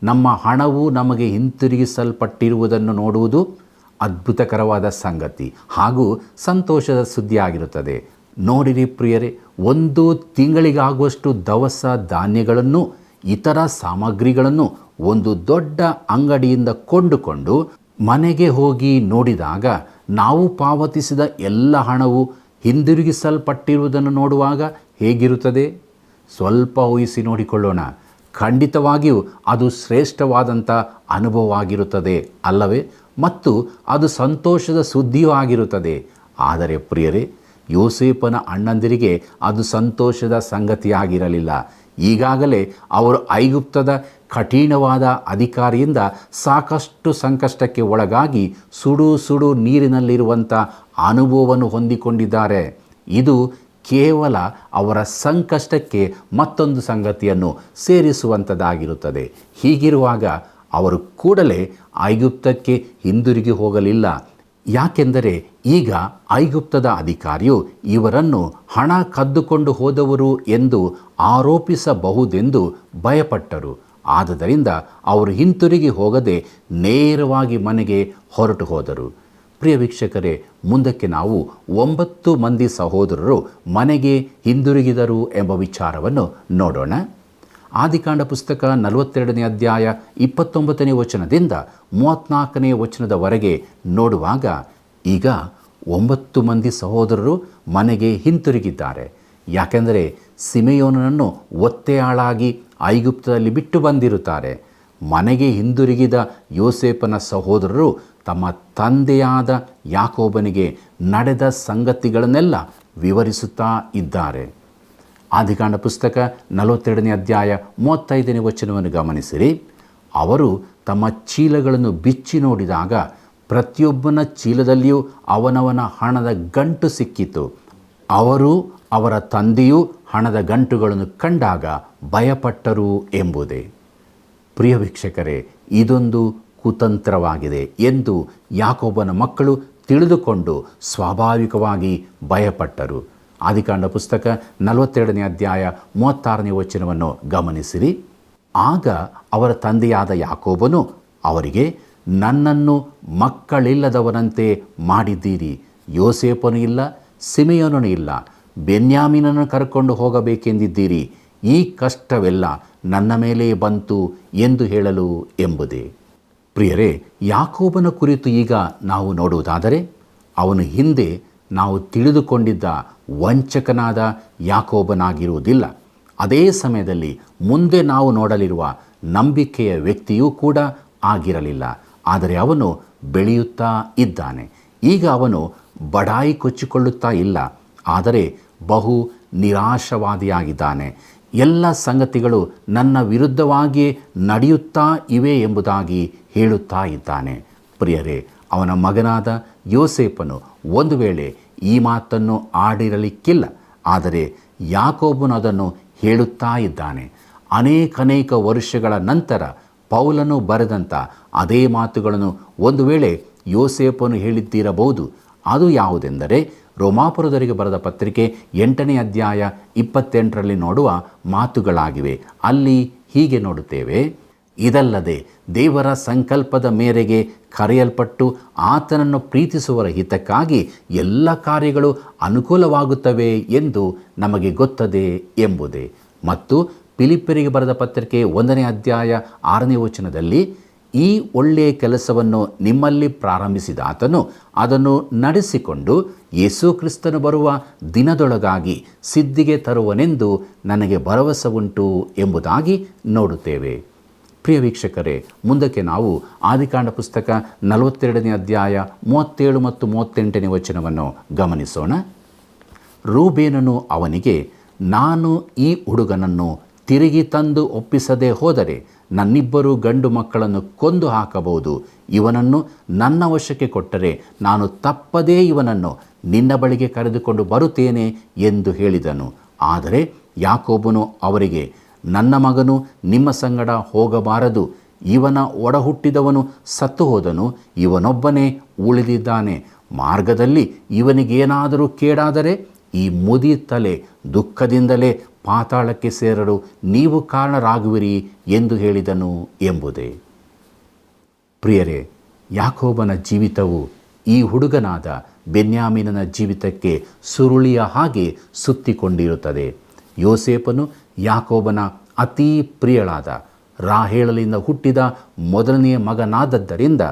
ನಮ್ಮ ಹಣವು ನಮಗೆ ಹಿಂತಿರುಗಿಸಲ್ಪಟ್ಟಿರುವುದನ್ನು ನೋಡುವುದು ಅದ್ಭುತಕರವಾದ ಸಂಗತಿ ಹಾಗೂ ಸಂತೋಷದ ಸುದ್ದಿಯಾಗಿರುತ್ತದೆ. ನೋಡಿರಿ ಪ್ರಿಯರೇ, ಒಂದು ತಿಂಗಳಿಗಾಗುವಷ್ಟು ದವಸ ಧಾನ್ಯಗಳನ್ನು ಇತರ ಸಾಮಗ್ರಿಗಳನ್ನು ಒಂದು ದೊಡ್ಡ ಅಂಗಡಿಯಿಂದ ಕೊಂಡುಕೊಂಡು ಮನೆಗೆ ಹೋಗಿ ನೋಡಿದಾಗ ನಾವು ಪಾವತಿಸಿದ ಎಲ್ಲ ಹಣವು ಹಿಂದಿರುಗಿಸಲ್ಪಟ್ಟಿರುವುದನ್ನು ನೋಡುವಾಗ ಹೇಗಿರುತ್ತದೆ? ಸ್ವಲ್ಪ ಊಹಿಸಿ ನೋಡಿಕೊಳ್ಳೋಣ. ಖಂಡಿತವಾಗಿಯೂ ಅದು ಶ್ರೇಷ್ಠವಾದಂಥ ಅನುಭವವಾಗಿರುತ್ತದೆ ಅಲ್ಲವೇ? ಮತ್ತು ಅದು ಸಂತೋಷದ ಸುದ್ದಿಯೂ ಆಗಿರುತ್ತದೆ. ಆದರೆ ಪ್ರಿಯರೇ, ಯೋಸೇಫನ ಅಣ್ಣಂದಿರಿಗೆ ಅದು ಸಂತೋಷದ ಸಂಗತಿಯಾಗಿರಲಿಲ್ಲ. ಈಗಾಗಲೇ ಅವರು ಐಗುಪ್ತದ ಕಠಿಣವಾದ ಅಧಿಕಾರಿಯಿಂದ ಸಾಕಷ್ಟು ಸಂಕಷ್ಟಕ್ಕೆ ಒಳಗಾಗಿ ಸುಡು ಸುಡು ನೀರಿನಲ್ಲಿರುವಂಥ ಅನುಭವವನ್ನು ಹೊಂದಿಕೊಂಡಿದ್ದಾರೆ. ಇದು ಕೇವಲ ಅವರ ಸಂಕಷ್ಟಕ್ಕೆ ಮತ್ತೊಂದು ಸಂಗತಿಯನ್ನು ಸೇರಿಸುವಂಥದ್ದಾಗಿರುತ್ತದೆ. ಹೀಗಿರುವಾಗ ಅವರು ಕೂಡಲೇ ಐಗುಪ್ತಕ್ಕೆ ಹಿಂದಿರುಗಿ ಹೋಗಲಿಲ್ಲ. ಯಾಕೆಂದರೆ ಈಗ ಐಗುಪ್ತದ ಅಧಿಕಾರಿಯು ಇವರನ್ನು ಹಣ ಕದ್ದುಕೊಂಡು ಹೋದವರು ಎಂದು ಆರೋಪಿಸಬಹುದೆಂದು ಭಯಪಟ್ಟರು. ಆದುದರಿಂದ ಅವರು ಹಿಂತಿರುಗಿ ಹೋಗದೆ ನೇರವಾಗಿ ಮನೆಗೆ ಹೊರಟು ಹೋದರು. ಪ್ರಿಯ ವೀಕ್ಷಕರೇ, ಮುಂದಕ್ಕೆ ನಾವು 9 ಮಂದಿ ಸಹೋದರರು ಮನೆಗೆ ಹಿಂದಿರುಗಿದರು ಎಂಬ ವಿಚಾರವನ್ನು ನೋಡೋಣ. ಆದಿಕಾಂಡ ಪುಸ್ತಕ 42ನೇ ಅಧ್ಯಾಯ 29ನೇ ವಚನದಿಂದ 34ನೇ ವಚನದವರೆಗೆ ನೋಡುವಾಗ, ಈಗ 9 ಮಂದಿ ಸಹೋದರರು ಮನೆಗೆ ಹಿಂತಿರುಗಿದ್ದಾರೆ. ಯಾಕೆಂದರೆ ಸಿಮೆಯೋನನನ್ನು ಒತ್ತೆಯಾಳಾಗಿ ಐಗುಪ್ತದಲ್ಲಿ ಬಿಟ್ಟು ಬಂದಿರುತ್ತಾರೆ. ಮನೆಗೆ ಹಿಂದಿರುಗಿದ ಯೋಸೇಫನ ಸಹೋದರರು ತಮ್ಮ ತಂದೆಯಾದ ಯಾಕೋಬನಿಗೆ ನಡೆದ ಸಂಗತಿಗಳನ್ನೆಲ್ಲ ವಿವರಿಸುತ್ತಾ ಇದ್ದಾರೆ. ಆದಿಕಾಂಡ ಪುಸ್ತಕ 42ನೇ ಅಧ್ಯಾಯ 35ನೇ ವಚನವನ್ನು ಗಮನಿಸಿರಿ. ಅವರು ತಮ್ಮ ಚೀಲಗಳನ್ನು ಬಿಚ್ಚಿ ನೋಡಿದಾಗ ಪ್ರತಿಯೊಬ್ಬನ ಚೀಲದಲ್ಲಿಯೂ ಅವನವನ ಹಣದ ಗಂಟು ಸಿಕ್ಕಿತು. ಅವರು ಅವರ ತಂದೆಯೂ ಹಣದ ಗಂಟುಗಳನ್ನು ಕಂಡಾಗ ಭಯಪಟ್ಟರು ಎಂಬುದೇ. ಪ್ರಿಯ ವೀಕ್ಷಕರೇ, ಇದೊಂದು ಕುತಂತ್ರವಾಗಿದೆ ಎಂದು ಯಾಕೋಬನ ಮಕ್ಕಳು ತಿಳಿದುಕೊಂಡು ಸ್ವಾಭಾವಿಕವಾಗಿ ಭಯಪಟ್ಟರು. ಆದಿಕಾಂಡ ಪುಸ್ತಕ 42ನೇ ಅಧ್ಯಾಯ 36ನೇ ವಚನವನ್ನು ಗಮನಿಸಿರಿ. ಆಗ ಅವರ ತಂದೆಯಾದ ಯಾಕೋಬನು ಅವರಿಗೆ, ನನ್ನನ್ನು ಮಕ್ಕಳಿಲ್ಲದವನಂತೆ ಮಾಡಿದ್ದೀರಿ. ಯೋಸೇಫನು ಇಲ್ಲ, ಸಿಮೆಯೋನನು ಇಲ್ಲ, ಬೆನ್ಯಾಮೀನನ್ನು ಕರ್ಕೊಂಡು ಹೋಗಬೇಕೆಂದಿದ್ದೀರಿ. ಈ ಕಷ್ಟವೆಲ್ಲ ನನ್ನ ಮೇಲೆ ಬಂತು ಎಂದು ಹೇಳಲು ಎಂಬುದೇ. ಪ್ರಿಯರೇ, ಯಾಕೋಬನ ಕುರಿತು ಈಗ ನಾವು ನೋಡುವುದಾದರೆ, ಅವನು ಹಿಂದೆ ನಾವು ತಿಳಿದುಕೊಂಡಿದ್ದ ವಂಚಕನಾದ ಯಾಕೋಬನಾಗಿರುವುದಿಲ್ಲ. ಅದೇ ಸಮಯದಲ್ಲಿ ಮುಂದೆ ನಾವು ನೋಡಲಿರುವ ನಂಬಿಕೆಯ ವ್ಯಕ್ತಿಯೂ ಕೂಡ ಆಗಿರಲಿಲ್ಲ. ಆದರೆ ಅವನು ಬೆಳೆಯುತ್ತಾ ಇದ್ದಾನೆ. ಈಗ ಅವನು ಬಡಾಯಿ ಕೊಚ್ಚಿಕೊಳ್ಳುತ್ತಾ ಇಲ್ಲ, ಆದರೆ ಬಹು ನಿರಾಶವಾದಿಯಾಗಿದ್ದಾನೆ. ಎಲ್ಲ ಸಂಗತಿಗಳು ನನ್ನ ವಿರುದ್ಧವಾಗಿಯೇ ನಡೆಯುತ್ತಾ ಇವೆ ಎಂಬುದಾಗಿ ಹೇಳುತ್ತಾ ಇದ್ದಾನೆ. ಪ್ರಿಯರೇ, ಅವನ ಮಗನಾದ ಯೋಸೇಫನು ಒಂದು ವೇಳೆ ಈ ಮಾತನ್ನು ಆಡಿರಲಿಕ್ಕಿಲ್ಲ, ಆದರೆ ಯಾಕೋಬನು ಅದನ್ನು ಹೇಳುತ್ತಾ ಇದ್ದಾನೆ. ಅನೇಕ ವರ್ಷಗಳ ನಂತರ ಪೌಲನು ಬರೆದಂಥ ಅದೇ ಮಾತುಗಳನ್ನು ಒಂದು ವೇಳೆ ಯೋಸೇಫನು ಹೇಳಿದ್ದಿರಬಹುದು. ಅದು ಯಾವುದೆಂದರೆ, ರೋಮಾಪುರದವರಿಗೆ ಬರೆದ ಪತ್ರಿಕೆ 8ನೇ ಅಧ್ಯಾಯ 28ರಲ್ಲಿ ನೋಡುವ ಮಾತುಗಳಾಗಿವೆ. ಅಲ್ಲಿ ಹೀಗೆ ನೋಡುತ್ತೇವೆ: ಇದಲ್ಲದೆ ದೇವರ ಸಂಕಲ್ಪದ ಮೇರೆಗೆ ಕರೆಯಲ್ಪಟ್ಟು ಆತನನ್ನು ಪ್ರೀತಿಸುವವರ ಹಿತಕ್ಕಾಗಿ ಎಲ್ಲ ಕಾರ್ಯಗಳು ಅನುಕೂಲವಾಗುತ್ತವೆ ಎಂದು ನಮಗೆ ಗೊತ್ತದೆ ಎಂಬುದೇ. ಮತ್ತು ಫಿಲಿಪ್ಯರಿಗೆ ಬರೆದ ಪತ್ರಿಕೆ 1ನೇ ಅಧ್ಯಾಯ 6ನೇ ವಚನದಲ್ಲಿ, ಈ ಒಳ್ಳೆಯ ಕೆಲಸವನ್ನು ನಿಮ್ಮಲ್ಲಿ ಪ್ರಾರಂಭಿಸಿದ ಆತನು ಅದನ್ನು ನಡೆಸಿಕೊಂಡು ಯೇಸು ಕ್ರಿಸ್ತನು ಬರುವ ದಿನದೊಳಗಾಗಿ ಸಿದ್ಧಿಗೆ ತರುವನೆಂದು ನನಗೆ ಭರವಸೆ ಉಂಟು ಎಂಬುದಾಗಿ ನೋಡುತ್ತೇವೆ. ಪ್ರಿಯ ವೀಕ್ಷಕರೇ, ಮುಂದಕ್ಕೆ ನಾವು ಆದಿಕಾಂಡ ಪುಸ್ತಕ 42ನೇ ಅಧ್ಯಾಯ 37 ಮತ್ತು 38ನೇ ವಚನವನ್ನು ಗಮನಿಸೋಣ. ರೂಬೇನನು ಅವನಿಗೆ, ನಾನು ಈ ಹುಡುಗನನ್ನು ತಿರುಗಿ ತಂದು ಒಪ್ಪಿಸದೆ ಹೋದರೆ ನನ್ನಿಬ್ಬರು ಗಂಡು ಮಕ್ಕಳನ್ನು ಕೊಂದು ಹಾಕಬಹುದು. ಇವನನ್ನು ನನ್ನ ವಶಕ್ಕೆ ಕೊಟ್ಟರೆ ನಾನು ತಪ್ಪದೇ ಇವನನ್ನು ನಿನ್ನ ಬಳಿಗೆ ಕರೆದುಕೊಂಡು ಬರುತ್ತೇನೆ ಎಂದು ಹೇಳಿದನು. ಆದರೆ ಯಾಕೋಬನು ಅವರಿಗೆ, ನನ್ನ ಮಗನು ನಿಮ್ಮ ಸಂಗಡ ಹೋಗಬಾರದು. ಇವನ ಒಡಹುಟ್ಟಿದವನು ಸತ್ತು ಹೋದನು, ಇವನೊಬ್ಬನೇ ಉಳಿದಿದ್ದಾನೆ. ಮಾರ್ಗದಲ್ಲಿ ಇವನಿಗೇನಾದರೂ ಕೇಡಾದರೆ ಈ ಮುದಿ ತಲೆ ದುಃಖದಿಂದಲೇ ಪಾತಾಳಕ್ಕೆ ಸೇರಲು ನೀವು ಕಾರಣರಾಗುವಿರಿ ಎಂದು ಹೇಳಿದನು ಎಂಬುದೇ. ಪ್ರಿಯರೇ, ಯಾಕೋಬನ ಜೀವಿತವು ಈ ಹುಡುಗನಾದ ಬೆನ್ಯಾಮೀನನ ಜೀವಿತಕ್ಕೆ ಸುರುಳಿಯ ಹಾಗೆ ಸುತ್ತಿಕೊಂಡಿರುತ್ತದೆ. ಯೋಸೇಫನು ಯಾಕೋಬನ ಅತೀ ಪ್ರಿಯಳಾದ ರಾಹೇಲಳಿಂದ ಹುಟ್ಟಿದ ಮೊದಲನೆಯ ಮಗನಾದದ್ದರಿಂದ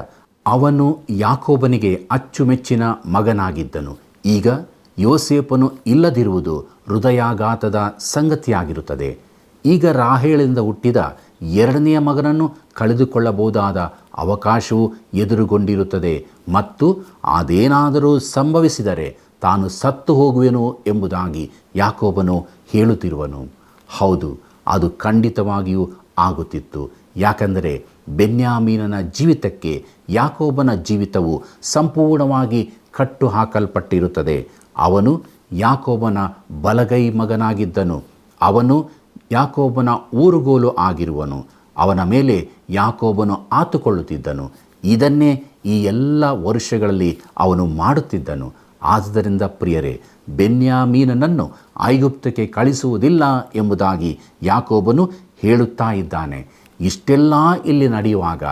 ಅವನು ಯಾಕೋಬನಿಗೆ ಅಚ್ಚುಮೆಚ್ಚಿನ ಮಗನಾಗಿದ್ದನು. ಈಗ ಯೋಸೇಫನು ಇಲ್ಲದಿರುವುದು ಹೃದಯಾಘಾತದ ಸಂಗತಿಯಾಗಿರುತ್ತದೆ. ಈಗ ರಾಹೇಲಳಿಂದ ಹುಟ್ಟಿದ ಎರಡನೆಯ ಮಗನನ್ನು ಕಳೆದುಕೊಳ್ಳಬಹುದಾದ ಅವಕಾಶವು ಎದುರುಗೊಂಡಿರುತ್ತದೆ. ಮತ್ತು ಅದೇನಾದರೂ ಸಂಭವಿಸಿದರೆ ತಾನು ಸತ್ತು ಹೋಗುವೆನು ಎಂಬುದಾಗಿ ಯಾಕೋಬನು ಹೇಳುತ್ತಿರುವನು. ಹೌದು, ಅದು ಖಂಡಿತವಾಗಿಯೂ ಆಗುತ್ತಿತ್ತು. ಯಾಕಂದರೆ ಬೆನ್ಯಾಮೀನನ ಜೀವಿತಕ್ಕೆ ಯಾಕೋಬನ ಜೀವಿತವು ಸಂಪೂರ್ಣವಾಗಿ ಕಟ್ಟು ಹಾಕಲ್ಪಟ್ಟಿರುತ್ತದೆ. ಅವನು ಯಾಕೋಬನ ಬಲಗೈ ಮಗನಾಗಿದ್ದನು. ಅವನು ಯಾಕೋಬನ ಊರುಗೋಲು ಆಗಿರುವನು. ಅವನ ಮೇಲೆ ಯಾಕೋಬನು ಆತುಕೊಳ್ಳುತ್ತಿದ್ದನು. ಇದನ್ನೇ ಈ ಎಲ್ಲ ವರ್ಷಗಳಲ್ಲಿ ಅವನು ಮಾಡುತ್ತಿದ್ದನು. ಆದ್ದರಿಂದ ಪ್ರಿಯರೇ, ಬೆನ್ಯಾಮೀನನನ್ನು ಐಗುಪ್ತಕ್ಕೆ ಕಳಿಸುವುದಿಲ್ಲ ಎಂಬುದಾಗಿ ಯಾಕೋಬನು ಹೇಳುತ್ತಾ ಇದ್ದಾನೆ. ಇಷ್ಟೆಲ್ಲ ಇಲ್ಲಿ ನಡೆಯುವಾಗ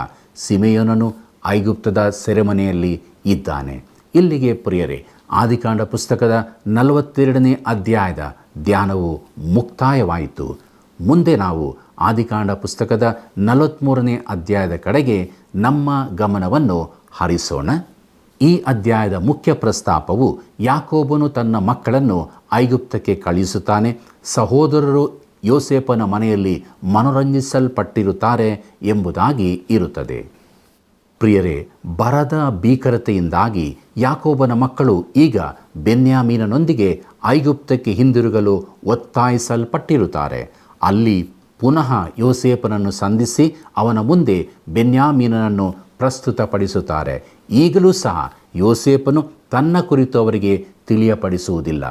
ಸಿಮೆಯೋನನು ಐಗುಪ್ತದ ಸೆರೆಮನೆಯಲ್ಲಿ ಇದ್ದಾನೆ. ಇಲ್ಲಿಗೆ ಪ್ರಿಯರೇ, ಆದಿಕಾಂಡ ಪುಸ್ತಕದ 42ನೇ ಅಧ್ಯಾಯದ ಧ್ಯಾನವು ಮುಕ್ತಾಯವಾಯಿತು. ಮುಂದೆ ನಾವು ಆದಿಕಾಂಡ ಪುಸ್ತಕದ 43ನೇ ಅಧ್ಯಾಯದ ಕಡೆಗೆ ನಮ್ಮ ಗಮನವನ್ನು ಹರಿಸೋಣ. ಈ ಅಧ್ಯಾಯದ ಮುಖ್ಯ ಪ್ರಸ್ತಾಪವು ಯಾಕೋಬನು ತನ್ನ ಮಕ್ಕಳನ್ನು ಐಗುಪ್ತಕ್ಕೆ ಕಳುಹಿಸುತ್ತಾನೆ. ಸಹೋದರರು ಯೋಸೇಫನ ಮನೆಯಲ್ಲಿ ಮನೋರಂಜಿಸಲ್ಪಟ್ಟಿರುತ್ತಾರೆ ಎಂಬುದಾಗಿ ಇರುತ್ತದೆ. ಪ್ರಿಯರೇ, ಬರದ ಭೀಕರತೆಯಿಂದಾಗಿ ಯಾಕೋಬನ ಮಕ್ಕಳು ಈಗ ಬೆನ್ಯಾಮೀನನೊಂದಿಗೆ ಐಗುಪ್ತಕ್ಕೆ ಹಿಂದಿರುಗಲು ಒತ್ತಾಯಿಸಲ್ಪಟ್ಟಿರುತ್ತಾರೆ. ಅಲ್ಲಿ ಪುನಃ ಯೋಸೇಫನನ್ನು ಸಂಧಿಸಿ ಅವನ ಮುಂದೆ ಬೆನ್ಯಾಮೀನನನ್ನು ಪ್ರಸ್ತುತಪಡಿಸುತ್ತಾರೆ. ಈಗಲೂ ಸಹ ಯೋಸೇಫನು ತನ್ನ ಕುರಿತು ಅವರಿಗೆ ತಿಳಿಯಪಡಿಸುವುದಿಲ್ಲ.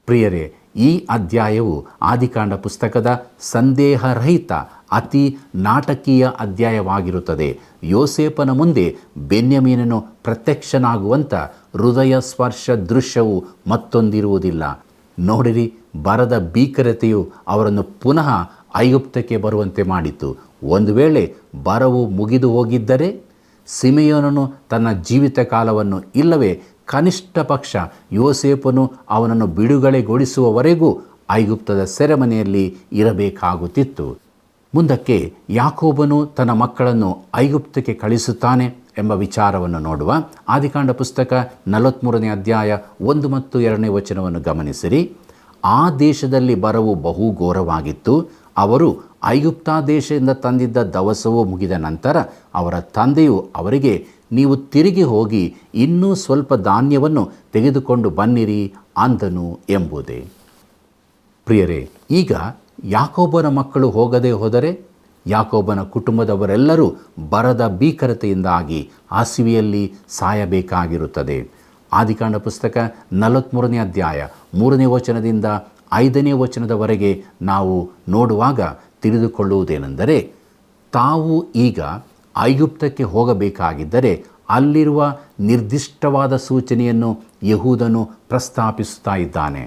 ಪ್ರಿಯರೇ, ಈ ಅಧ್ಯಾಯವು ಆದಿಕಾಂಡ ಪುಸ್ತಕದ ಸಂದೇಹರಹಿತ ಅತಿ ನಾಟಕೀಯ ಅಧ್ಯಾಯವಾಗಿರುತ್ತದೆ. ಯೋಸೇಫನ ಮುಂದೆ ಬೆನ್ಯಾಮೀನನು ಪ್ರತ್ಯಕ್ಷನಾಗುವಂಥ ಹೃದಯ ಸ್ಪರ್ಶ ದೃಶ್ಯವು ಮತ್ತೊಂದಿರುವುದಿಲ್ಲ. ನೋಡಿರಿ, ಬರದ ಭೀಕರತೆಯು ಅವರನ್ನು ಪುನಃ ಐಗುಪ್ತಕ್ಕೆ ಬರುವಂತೆ ಮಾಡಿತು. ಒಂದು ವೇಳೆ ಬರವು ಮುಗಿದು ಹೋಗಿದ್ದರೆ ಸಿಮೆಯೋನನು ತನ್ನ ಜೀವಿತ ಕಾಲವನ್ನು, ಇಲ್ಲವೇ ಕನಿಷ್ಠ ಪಕ್ಷ ಯೋಸೇಫನು ಅವನನ್ನು ಬಿಡುಗಡೆಗೊಳಿಸುವವರೆಗೂ ಐಗುಪ್ತದ ಸೆರೆಮನೆಯಲ್ಲಿ ಇರಬೇಕಾಗುತ್ತಿತ್ತು. ಮುಂದಕ್ಕೆ ಯಾಕೋಬನು ತನ್ನ ಮಕ್ಕಳನ್ನು ಐಗುಪ್ತಕ್ಕೆ ಕಳಿಸುತ್ತಾನೆ ಎಂಬ ವಿಚಾರವನ್ನು ನೋಡುವ. ಆದಿಕಾಂಡ ಪುಸ್ತಕ 43ನೇ ಅಧ್ಯಾಯ 1 ಮತ್ತು 2ನೇ ವಚನವನ್ನು ಗಮನಿಸಿರಿ. ಆ ದೇಶದಲ್ಲಿ ಬರವು ಬಹು ಘೋರವಾಗಿತ್ತು. ಅವರು ಐಗುಪ್ತ ದೇಶದಿಂದ ತಂದಿದ್ದ ದವಸವು ಮುಗಿದ ನಂತರ ಅವರ ತಂದೆಯು ಅವರಿಗೆ, ನೀವು ತಿರುಗಿ ಹೋಗಿ ಇನ್ನೂ ಸ್ವಲ್ಪ ಧಾನ್ಯವನ್ನು ತೆಗೆದುಕೊಂಡು ಬನ್ನಿರಿ ಅಂದನು ಎಂಬುದೇ. ಪ್ರಿಯರೇ, ಈಗ ಯಾಕೋಬನ ಮಕ್ಕಳು ಹೋಗದೆ ಹೋದರೆ ಯಾಕೋಬನ ಕುಟುಂಬದವರೆಲ್ಲರೂ ಬರದ ಭೀಕರತೆಯಿಂದಾಗಿ ಹಸಿವೆಯಲ್ಲಿ ಸಾಯಬೇಕಾಗಿರುತ್ತದೆ. ಆದಿಕಾಂಡ ಪುಸ್ತಕ 43ನೇ ಅಧ್ಯಾಯ 3ನೇ ವಚನದಿಂದ 5ನೇ ವಚನದವರೆಗೆ ನಾವು ನೋಡುವಾಗ ತಿಳಿದುಕೊಳ್ಳುವುದೇನೆಂದರೆ, ತಾವು ಈಗ ಐಗುಪ್ತಕ್ಕೆ ಹೋಗಬೇಕಾಗಿದ್ದರೆ ಅಲ್ಲಿರುವ ನಿರ್ದಿಷ್ಟವಾದ ಸೂಚನೆಯನ್ನು ಯೆಹೂದನು ಪ್ರಸ್ತಾಪಿಸುತ್ತಾ ಇದ್ದಾನೆ.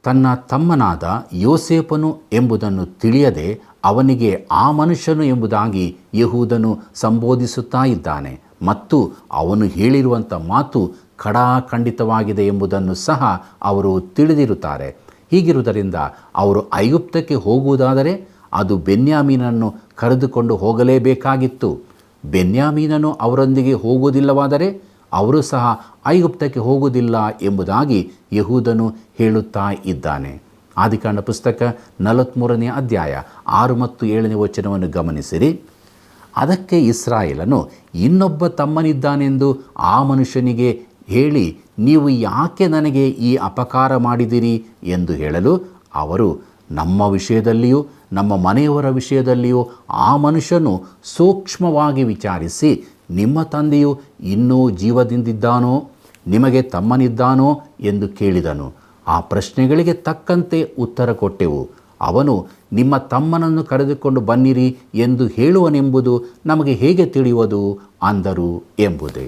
ತನ್ನ ತಮ್ಮನಾದ ಯೋಸೇಫನು ಎಂಬುದನ್ನು ತಿಳಿಯದೆ ಅವನಿಗೆ ಆ ಮನುಷ್ಯನು ಎಂಬುದಾಗಿ ಯೆಹೂದನು ಸಂಬೋಧಿಸುತ್ತಾ ಇದ್ದಾನೆ ಮತ್ತು ಅವನು ಹೇಳಿರುವಂಥ ಮಾತು ಖಡಾಖಂಡಿತವಾಗಿದೆ ಎಂಬುದನ್ನು ಸಹ ಅವರು ತಿಳಿದಿರುತ್ತಾರೆ. ಹೀಗಿರುವುದರಿಂದ ಅವರು ಐಗುಪ್ತಕ್ಕೆ ಹೋಗುವುದಾದರೆ ಅದು ಬೆನ್ಯಾಮೀನನ್ನು ಕರೆದುಕೊಂಡು ಹೋಗಲೇಬೇಕಾಗಿತ್ತು. ಬೆನ್ಯಾಮೀನನು ಅವರೊಂದಿಗೆ ಹೋಗುವುದಿಲ್ಲವಾದರೆ ಅವರು ಸಹ ಐಗುಪ್ತಕ್ಕೆ ಹೋಗುವುದಿಲ್ಲ ಎಂಬುದಾಗಿ ಯೆಹೂದನು ಹೇಳುತ್ತಾ ಇದ್ದಾನೆ. ಆದಿಕಾಂಡ ಪುಸ್ತಕ 43ನೇ ಅಧ್ಯಾಯ 6 ಮತ್ತು 7ನೇ ವಚನವನ್ನು ಗಮನಿಸಿರಿ. ಅದಕ್ಕೆ ಇಸ್ರಾಯೇಲನು, ಇನ್ನೊಬ್ಬ ತಮ್ಮನಿದ್ದಾನೆಂದು ಆ ಮನುಷ್ಯನಿಗೆ ಹೇಳಿ, ನೀವು ಯಾಕೆ ನನಗೆ ಈ ಅಪಕಾರ ಮಾಡಿದಿರಿ ಎಂದು ಹೇಳಲು, ಅವರು, ನಮ್ಮ ವಿಷಯದಲ್ಲಿಯೂ ನಮ್ಮ ಮನೆಯವರ ವಿಷಯದಲ್ಲಿಯೂ ಆ ಮನುಷ್ಯನು ಸೂಕ್ಷ್ಮವಾಗಿ ವಿಚಾರಿಸಿ, ನಿಮ್ಮ ತಂದೆಯು ಇನ್ನೂ ಜೀವದಿಂದಿದ್ದಾನೋ, ನಿಮಗೆ ತಮ್ಮನಿದ್ದಾನೋ ಎಂದು ಕೇಳಿದನು. ಆ ಪ್ರಶ್ನೆಗಳಿಗೆ ತಕ್ಕಂತೆ ಉತ್ತರ ಕೊಟ್ಟೆವು. ಅವನು, ನಿಮ್ಮ ತಮ್ಮನನ್ನು ಕರೆದುಕೊಂಡು ಬನ್ನಿರಿ ಎಂದು ಹೇಳುವನೆಂಬುದು ನಮಗೆ ಹೇಗೆ ತಿಳಿಯುವುದು ಅಂದರು ಎಂಬುದೇ.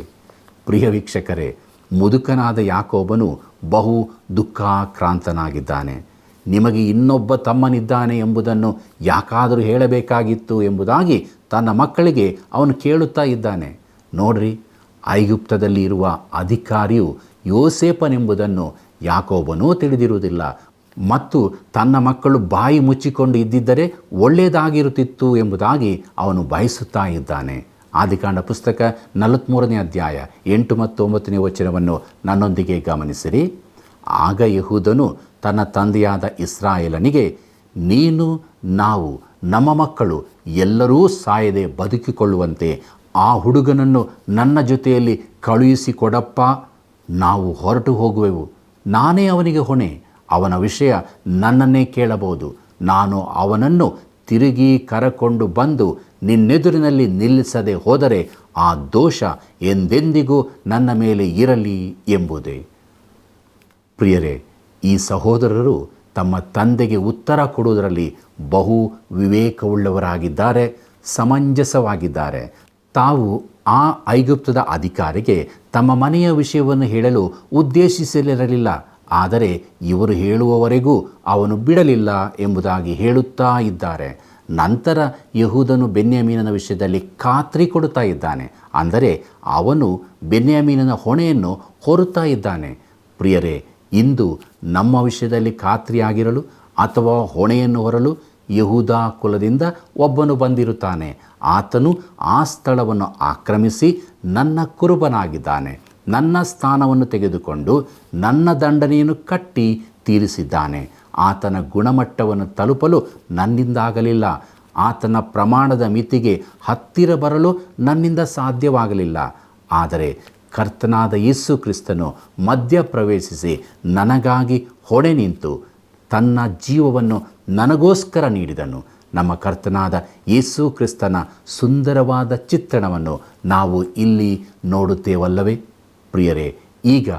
ಪ್ರಿಯ ವೀಕ್ಷಕರೇ, ಮುದುಕನಾದ ಯಾಕೋಬನು ಬಹು ದುಃಖಾಕ್ರಾಂತನಾಗಿದ್ದಾನೆ. ನಿಮಗೆ ಇನ್ನೊಬ್ಬ ತಮ್ಮನಿದ್ದಾನೆ ಎಂಬುದನ್ನು ಯಾಕಾದರೂ ಹೇಳಬೇಕಾಗಿತ್ತು ಎಂಬುದಾಗಿ ತನ್ನ ಮಕ್ಕಳಿಗೆ ಅವನು ಕೇಳುತ್ತಾ ಇದ್ದಾನೆ. ನೋಡ್ರಿ, ಐಗುಪ್ತದಲ್ಲಿ ಇರುವ ಅಧಿಕಾರಿಯು ಯೋಸೇಫನೆಂಬುದನ್ನು ಯಾಕೋಬನೂ ತಿಳಿದಿರುವುದಿಲ್ಲ ಮತ್ತು ತನ್ನ ಮಕ್ಕಳು ಬಾಯಿ ಮುಚ್ಚಿಕೊಂಡು ಇದ್ದಿದ್ದರೆ ಒಳ್ಳೆಯದಾಗಿರುತ್ತಿತ್ತು ಎಂಬುದಾಗಿ ಅವನು ಬಯಸುತ್ತಾ ಇದ್ದಾನೆ. ಆದಿಕಾಂಡ ಪುಸ್ತಕ 43ನೇ ಅಧ್ಯಾಯ 8 ಮತ್ತು 9ನೇ ವಚನವನ್ನು ನನ್ನೊಂದಿಗೆ ಗಮನಿಸಿರಿ. ಆಗ ಯೆಹೂದನು ತನ್ನ ತಂದೆಯಾದ ಇಸ್ರಾಯೇಲನಿಗೆ, ನೀನು, ನಾವು, ನಮ್ಮ ಮಕ್ಕಳು ಎಲ್ಲರೂ ಸಾಯದೆ ಬದುಕಿಕೊಳ್ಳುವಂತೆ ಆ ಹುಡುಗನನ್ನು ನನ್ನ ಜೊತೆಯಲ್ಲಿ ಕಳುಹಿಸಿಕೊಡಪ್ಪ. ನಾವು ಹೊರಟು ಹೋಗುವೆವು. ನಾನೇ ಅವನಿಗೆ ಹೊಣೆ. ಅವನ ವಿಷಯ ನನ್ನನ್ನೇ ಕೇಳಬಹುದು. ನಾನು ಅವನನ್ನು ತಿರುಗಿ ಕರಕೊಂಡು ಬಂದು ನಿನ್ನೆದುರಿನಲ್ಲಿ ನಿಲ್ಲಿಸದೆ ಹೋದರೆ ಆ ದೋಷ ಎಂದೆಂದಿಗೂ ನನ್ನ ಮೇಲೆ ಇರಲಿ ಎಂಬುದೇ. ಪ್ರಿಯರೇ, ಈ ಸಹೋದರರು ತಮ್ಮ ತಂದೆಗೆ ಉತ್ತರ ಕೊಡುವುದರಲ್ಲಿ ಬಹು ವಿವೇಕವುಳ್ಳವರಾಗಿದ್ದಾರೆ, ಸಮಂಜಸವಾಗಿದ್ದಾರೆ. ತಾವು ಆ ಐಗುಪ್ತದ ಅಧಿಕಾರಿಗೆ ತಮ್ಮ ಮನೆಯ ವಿಷಯವನ್ನು ಹೇಳಲು ಉದ್ದೇಶಿಸಲಿರಲಿಲ್ಲ. ಆದರೆ ಇವರು ಹೇಳುವವರೆಗೂ ಅವನು ಬಿಡಲಿಲ್ಲ ಎಂಬುದಾಗಿ ಹೇಳುತ್ತಾ ಇದ್ದಾರೆ. ನಂತರ ಯೆಹೂದನು ಬೆನ್ಯಾಮೀನನ ವಿಷಯದಲ್ಲಿ ಖಾತ್ರಿ ಕೊಡುತ್ತಾ ಇದ್ದಾನೆ. ಅಂದರೆ ಅವನು ಬೆನ್ಯಾಮೀನನ ಹೊಣೆಯನ್ನು ಹೊರುತ್ತಾ ಇದ್ದಾನೆ. ಪ್ರಿಯರೇ, ಇಂದು ನಮ್ಮ ವಿಷಯದಲ್ಲಿ ಖಾತ್ರಿಯಾಗಿರಲು ಅಥವಾ ಹೊಣೆಯನ್ನು ಹೊರಲು ಯೆಹೂದ ಕುಲದಿಂದ ಒಬ್ಬನು ಬಂದಿರುತ್ತಾನೆ. ಆತನು ಆ ಸ್ಥಳವನ್ನು ಆಕ್ರಮಿಸಿ ನನ್ನ ಕುರುಬನಾಗಿದ್ದಾನೆ. ನನ್ನ ಸ್ಥಾನವನ್ನು ತೆಗೆದುಕೊಂಡು ನನ್ನ ದಂಡನೆಯನ್ನು ಕಟ್ಟಿ ತೀರಿಸಿದ್ದಾನೆ. ಆತನ ಗುಣಮಟ್ಟವನ್ನು ತಲುಪಲು ನನ್ನಿಂದಾಗಲಿಲ್ಲ. ಆತನ ಪ್ರಮಾಣದ ಮಿತಿಗೆ ಹತ್ತಿರ ಬರಲು ನನ್ನಿಂದ ಸಾಧ್ಯವಾಗಲಿಲ್ಲ. ಆದರೆ ಕರ್ತನಾದ ಯೇಸು ಕ್ರಿಸ್ತನು ಮಧ್ಯಪ್ರವೇಶಿಸಿ ನನಗಾಗಿ ಹೊಣೆ ನಿಂತು ತನ್ನ ಜೀವವನ್ನು ನನಗೋಸ್ಕರ ನೀಡಿದನು. ನಮ್ಮ ಕರ್ತನಾದ ಯೇಸು ಕ್ರಿಸ್ತನ ಸುಂದರವಾದ ಚಿತ್ರಣವನ್ನು ನಾವು ಇಲ್ಲಿ ನೋಡುತ್ತೇವಲ್ಲವೇ? ಪ್ರಿಯರೇ, ಈಗ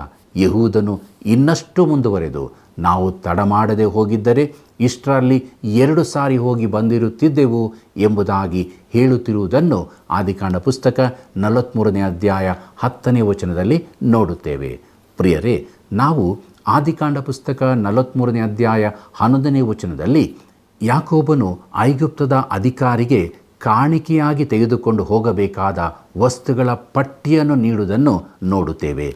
ಯೆಹೂದನು ಇನ್ನಷ್ಟು ಮುಂದುವರೆದು, ನಾವು ತಡ ಮಾಡದೆ ಹೋಗಿದ್ದರೆ ಇಷ್ಟರಲ್ಲಿ 2 ಸಾರಿ ಹೋಗಿ ಬಂದಿರುತ್ತಿದ್ದೆವು ಎಂಬುದಾಗಿ ಹೇಳುತ್ತಿರುವುದನ್ನು ಆದಿಕಾಂಡ ಪುಸ್ತಕ 43ನೇ ಅಧ್ಯಾಯ 10ನೇ ವಚನದಲ್ಲಿ ನೋಡುತ್ತೇವೆ. ಪ್ರಿಯರೇ, ನಾವು ಆದಿಕಾಂಡ ಪುಸ್ತಕ 43ನೇ ಅಧ್ಯಾಯ 11ನೇ ವಚನದಲ್ಲಿ ಯಾಕೋಬನು ಐಗುಪ್ತದ ಅಧಿಕಾರಿಗೆ ಕಾಣಿಕೆಯಾಗಿ ತೆಗೆದುಕೊಂಡು ಹೋಗಬೇಕಾದ ವಸ್ತುಗಳ ಪಟ್ಟಿಯನ್ನು ನೀಡುವುದನ್ನು ನೋಡುತ್ತೇವೆ.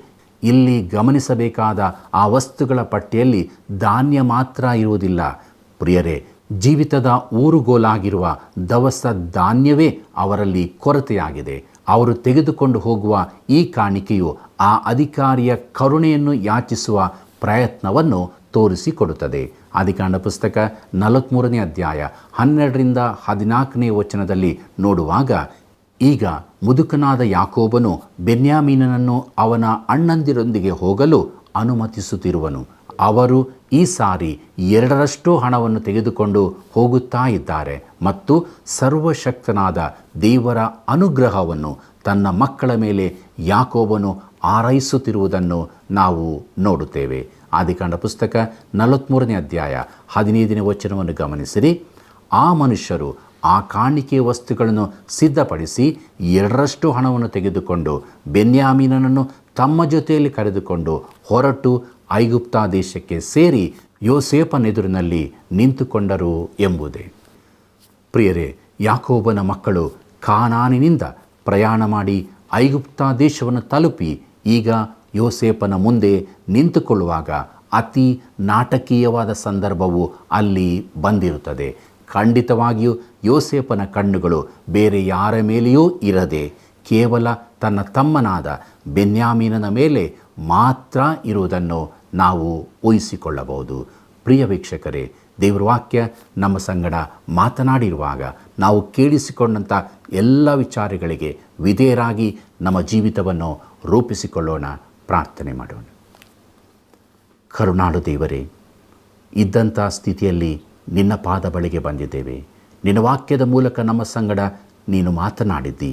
ಇಲ್ಲಿ ಗಮನಿಸಬೇಕಾದ ಆ ವಸ್ತುಗಳ ಪಟ್ಟಿಯಲ್ಲಿ ಧಾನ್ಯ ಮಾತ್ರ ಇರುವುದಿಲ್ಲ ಪ್ರಿಯರೇ. ಜೀವಿತದ ಊರುಗೋಲಾಗಿರುವ ದವಸ ಧಾನ್ಯವೇ ಅವರಲ್ಲಿ ಕೊರತೆಯಾಗಿದೆ. ಅವರು ತೆಗೆದುಕೊಂಡು ಹೋಗುವ ಈ ಕಾಣಿಕೆಯು ಆ ಅಧಿಕಾರಿಯ ಕರುಣೆಯನ್ನು ಯಾಚಿಸುವ ಪ್ರಯತ್ನವನ್ನು ತೋರಿಸಿಕೊಡುತ್ತದೆ. ಆದಿಕಾಂಡ ಪುಸ್ತಕ 43ನೇ ಅಧ್ಯಾಯ 12ರಿಂದ 14ನೇ ವಚನದಲ್ಲಿ ನೋಡುವಾಗ, ಈಗ ಮುದುಕನಾದ ಯಾಕೋಬನು ಬೆನ್ಯಾಮೀನನನ್ನು ಅವನ ಅಣ್ಣಂದಿರೊಂದಿಗೆ ಹೋಗಲು ಅನುಮತಿಸುತ್ತಿರುವನು. ಅವರು ಈ ಸಾರಿ 2ರಷ್ಟು ಹಣವನ್ನು ತೆಗೆದುಕೊಂಡು ಹೋಗುತ್ತಾ ಇದ್ದಾರೆ ಮತ್ತು ಸರ್ವಶಕ್ತನಾದ ದೇವರ ಅನುಗ್ರಹವನ್ನು ತನ್ನ ಮಕ್ಕಳ ಮೇಲೆ ಯಾಕೋಬನು ಆರೈಸುತ್ತಿರುವುದನ್ನು ನಾವು ನೋಡುತ್ತೇವೆ. ಆದಿಕಾಂಡ ಪುಸ್ತಕ 43ನೇ ಅಧ್ಯಾಯ 15ನೇ ವಚನವನ್ನು ಗಮನಿಸಿರಿ. ಆ ಮನುಷ್ಯರು ಆ ಕಾಣಿಕೆ ವಸ್ತುಗಳನ್ನು ಸಿದ್ಧಪಡಿಸಿ 2ರಷ್ಟು ಹಣವನ್ನು ತೆಗೆದುಕೊಂಡು ಬೆನ್ಯಾಮೀನನನ್ನು ತಮ್ಮ ಜೊತೆಯಲ್ಲಿ ಕರೆದುಕೊಂಡು ಹೊರಟು ಐಗುಪ್ತ ದೇಶಕ್ಕೆ ಸೇರಿ ಯೋಸೇಫನೆದುರಿನಲ್ಲಿ ನಿಂತುಕೊಂಡರು ಎಂಬುದೇ. ಪ್ರಿಯರೇ, ಯಾಕೋಬನ ಮಕ್ಕಳು ಕಾನಾನಿನಿಂದ ಪ್ರಯಾಣ ಮಾಡಿ ಐಗುಪ್ತ ದೇಶವನ್ನು ತಲುಪಿ ಈಗ ಯೋಸೇಫನ ಮುಂದೆ ನಿಂತುಕೊಳ್ಳುವಾಗ ಅತಿ ನಾಟಕೀಯವಾದ ಸಂದರ್ಭವು ಅಲ್ಲಿ ಬಂದಿರುತ್ತದೆ. ಖಂಡಿತವಾಗಿಯೂ ಯೋಸೇಫನ ಕಣ್ಣುಗಳು ಬೇರೆ ಯಾರ ಮೇಲೆಯೂ ಇರದೆ ಕೇವಲ ತನ್ನ ತಮ್ಮನಾದ ಬೆನ್ಯಾಮೀನನ ಮೇಲೆ ಮಾತ್ರ ಇರುವುದನ್ನು ನಾವು ಊಹಿಸಿಕೊಳ್ಳಬಹುದು. ಪ್ರಿಯ ವೀಕ್ಷಕರೇ, ದೇವರ ವಾಕ್ಯ ನಮ್ಮ ಸಂಗಡ ಮಾತನಾಡಿರುವಾಗ ನಾವು ಕೇಳಿಸಿಕೊಂಡಂಥ ಎಲ್ಲ ವಿಚಾರಗಳಿಗೆ ವಿಧೇಯರಾಗಿ ನಮ್ಮ ಜೀವಿತವನ್ನು ರೂಪಿಸಿಕೊಳ್ಳೋಣ. ಪ್ರಾರ್ಥನೆ ಮಾಡೋಣ. ಕರುಣಾಳು ದೇವರೇ, ಇದ್ದಂಥ ಸ್ಥಿತಿಯಲ್ಲಿ ನಿನ್ನ ಪಾದ ಬಳಿಗೆ ಬಂದಿದ್ದೇವೆ. ನಿನ್ನ ವಾಕ್ಯದ ಮೂಲಕ ನಮ್ಮ ಸಂಗಡ ನೀನು ಮಾತನಾಡಿದ್ದಿ.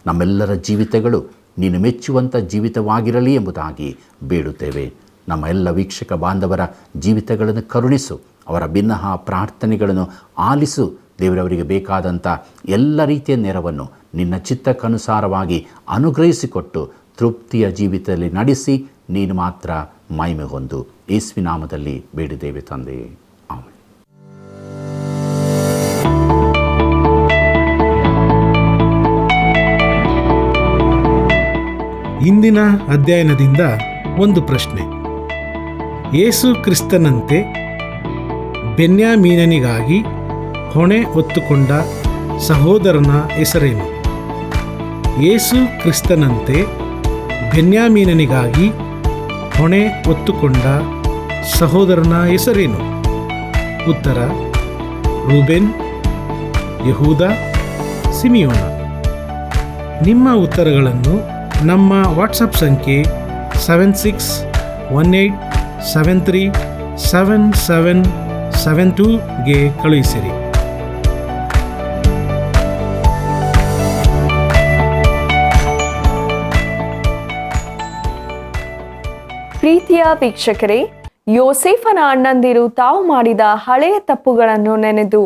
ನಮ್ಮೆಲ್ಲರ ಜೀವಿತಗಳು ನೀನು ಮೆಚ್ಚುವಂಥ ಜೀವಿತವಾಗಿರಲಿ ಎಂಬುದಾಗಿ ಬೇಡುತ್ತೇವೆ. ನಮ್ಮ ಎಲ್ಲ ವೀಕ್ಷಕ ಬಾಂಧವರ ಜೀವಿತಗಳನ್ನು ಕರುಣಿಸು, ಅವರ ಭಿನ್ನಹ ಪ್ರಾರ್ಥನೆಗಳನ್ನು ಆಲಿಸು. ದೇವರವರಿಗೆ ಬೇಕಾದಂಥ ಎಲ್ಲ ರೀತಿಯ ನೆರವನ್ನು ನಿನ್ನ ಚಿತ್ತಕ್ಕನುಸಾರವಾಗಿ ಅನುಗ್ರಹಿಸಿಕೊಟ್ಟು ತೃಪ್ತಿಯ ಜೀವಿತದಲ್ಲಿ ನಡೆಸಿ ನೀನು ಮಾತ್ರ ಮಹಿಮೆ ಹೊಂದು. ಯೇಸುವಿನ ನಾಮದಲ್ಲಿ ಬೇಡಿದ್ದೇವೆ ತಂದೆಯೇ, ಆಮೆನ್. ಇಂದಿನ ಅಧ್ಯಯನದಿಂದ ಒಂದು ಪ್ರಶ್ನೆ. ಯೇಸು ಕ್ರಿಸ್ತನಂತೆ ಬೆನ್ಯಾಮೀನನಿಗಾಗಿ ಹೊಣೆ ಹೊತ್ತುಕೊಂಡ ಸಹೋದರನ ಹೆಸರೇನು? ಯೇಸು ಕ್ರಿಸ್ತನಂತೆ ಬೆನ್ಯಾಮೀನನಿಗಾಗಿ ಹೊಣೆ ಹೊತ್ತುಕೊಂಡ ಸಹೋದರನ ಹೆಸರೇನು? ಉತ್ತರ: ರೂಬೇನ್, ಯಹೂದ, ಸಿಮಿಯೋನ. ನಿಮ್ಮ ಉತ್ತರಗಳನ್ನು ನಮ್ಮ ವಾಟ್ಸಪ್ ಸಂಖ್ಯೆ 7618737772ಗೆ ಕಳುಹಿಸಿರಿ. ಪ್ರೀತಿಯ ವೀಕ್ಷಕರೇ, ಯೋಸೇಫನ ಅಣ್ಣಂದಿರು ತಾವು ಮಾಡಿದ ಹಳೆಯ ತಪ್ಪುಗಳನ್ನು ನೆನೆದು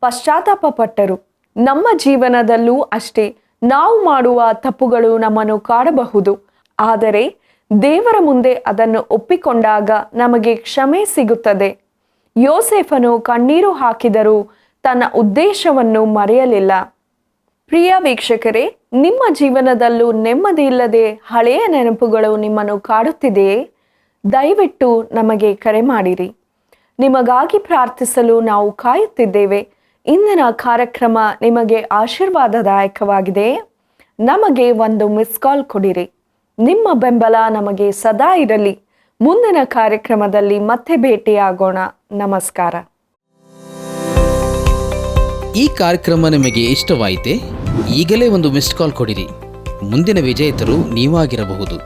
ಪಶ್ಚಾತ್ತಾಪಪಟ್ಟರು. ನಮ್ಮ ಜೀವನದಲ್ಲೂ ಅಷ್ಟೇ ನಾವು ಮಾಡುವ ತಪ್ಪುಗಳು ನಮ್ಮನ್ನು ಕಾಡಬಹುದು. ಆದರೆ ದೇವರ ಮುಂದೆ ಅದನ್ನು ಒಪ್ಪಿಕೊಂಡಾಗ ನಮಗೆ ಕ್ಷಮೆ ಸಿಗುತ್ತದೆ. ಯೋಸೇಫನು ಕಣ್ಣೀರು ಹಾಕಿದರೂ ತನ್ನ ಉದ್ದೇಶವನ್ನು ಮರೆಯಲಿಲ್ಲ. ಪ್ರಿಯ ವೀಕ್ಷಕರೇ, ನಿಮ್ಮ ಜೀವನದಲ್ಲೂ ನೆಮ್ಮದಿ ಇಲ್ಲದೆ ಹಳೆಯ ನೆನಪುಗಳು ನಿಮ್ಮನ್ನು ಕಾಡುತ್ತಿದೆಯೇ? ದಯವಿಟ್ಟು ನಮಗೆ ಕರೆ ಮಾಡಿರಿ. ನಿಮಗಾಗಿ ಪ್ರಾರ್ಥಿಸಲು ನಾವು ಕಾಯುತ್ತಿದ್ದೇವೆ. ಇಂದಿನ ಕಾರ್ಯಕ್ರಮ ನಿಮಗೆ ಆಶೀರ್ವಾದದಾಯಕವಾಗಿದೆ. ನಮಗೆ ಒಂದು ಮಿಸ್ ಕಾಲ್ ಕೊಡಿರಿ. ನಿಮ್ಮ ಬೆಂಬಲ ನಮಗೆ ಸದಾ ಇರಲಿ. ಮುಂದಿನ ಕಾರ್ಯಕ್ರಮದಲ್ಲಿ ಮತ್ತೆ ಭೇಟಿಯಾಗೋಣ. ನಮಸ್ಕಾರ. ಈ ಕಾರ್ಯಕ್ರಮ ನಿಮಗೆ ಇಷ್ಟವಾಯಿತೆ? ಈಗಲೇ ಒಂದು ಮಿಸ್ಡ್ ಕಾಲ್ ಕೊಡಿರಿ. ಮುಂದಿನ ವಿಜೇತರು ನೀವಾಗಿರಬಹುದು.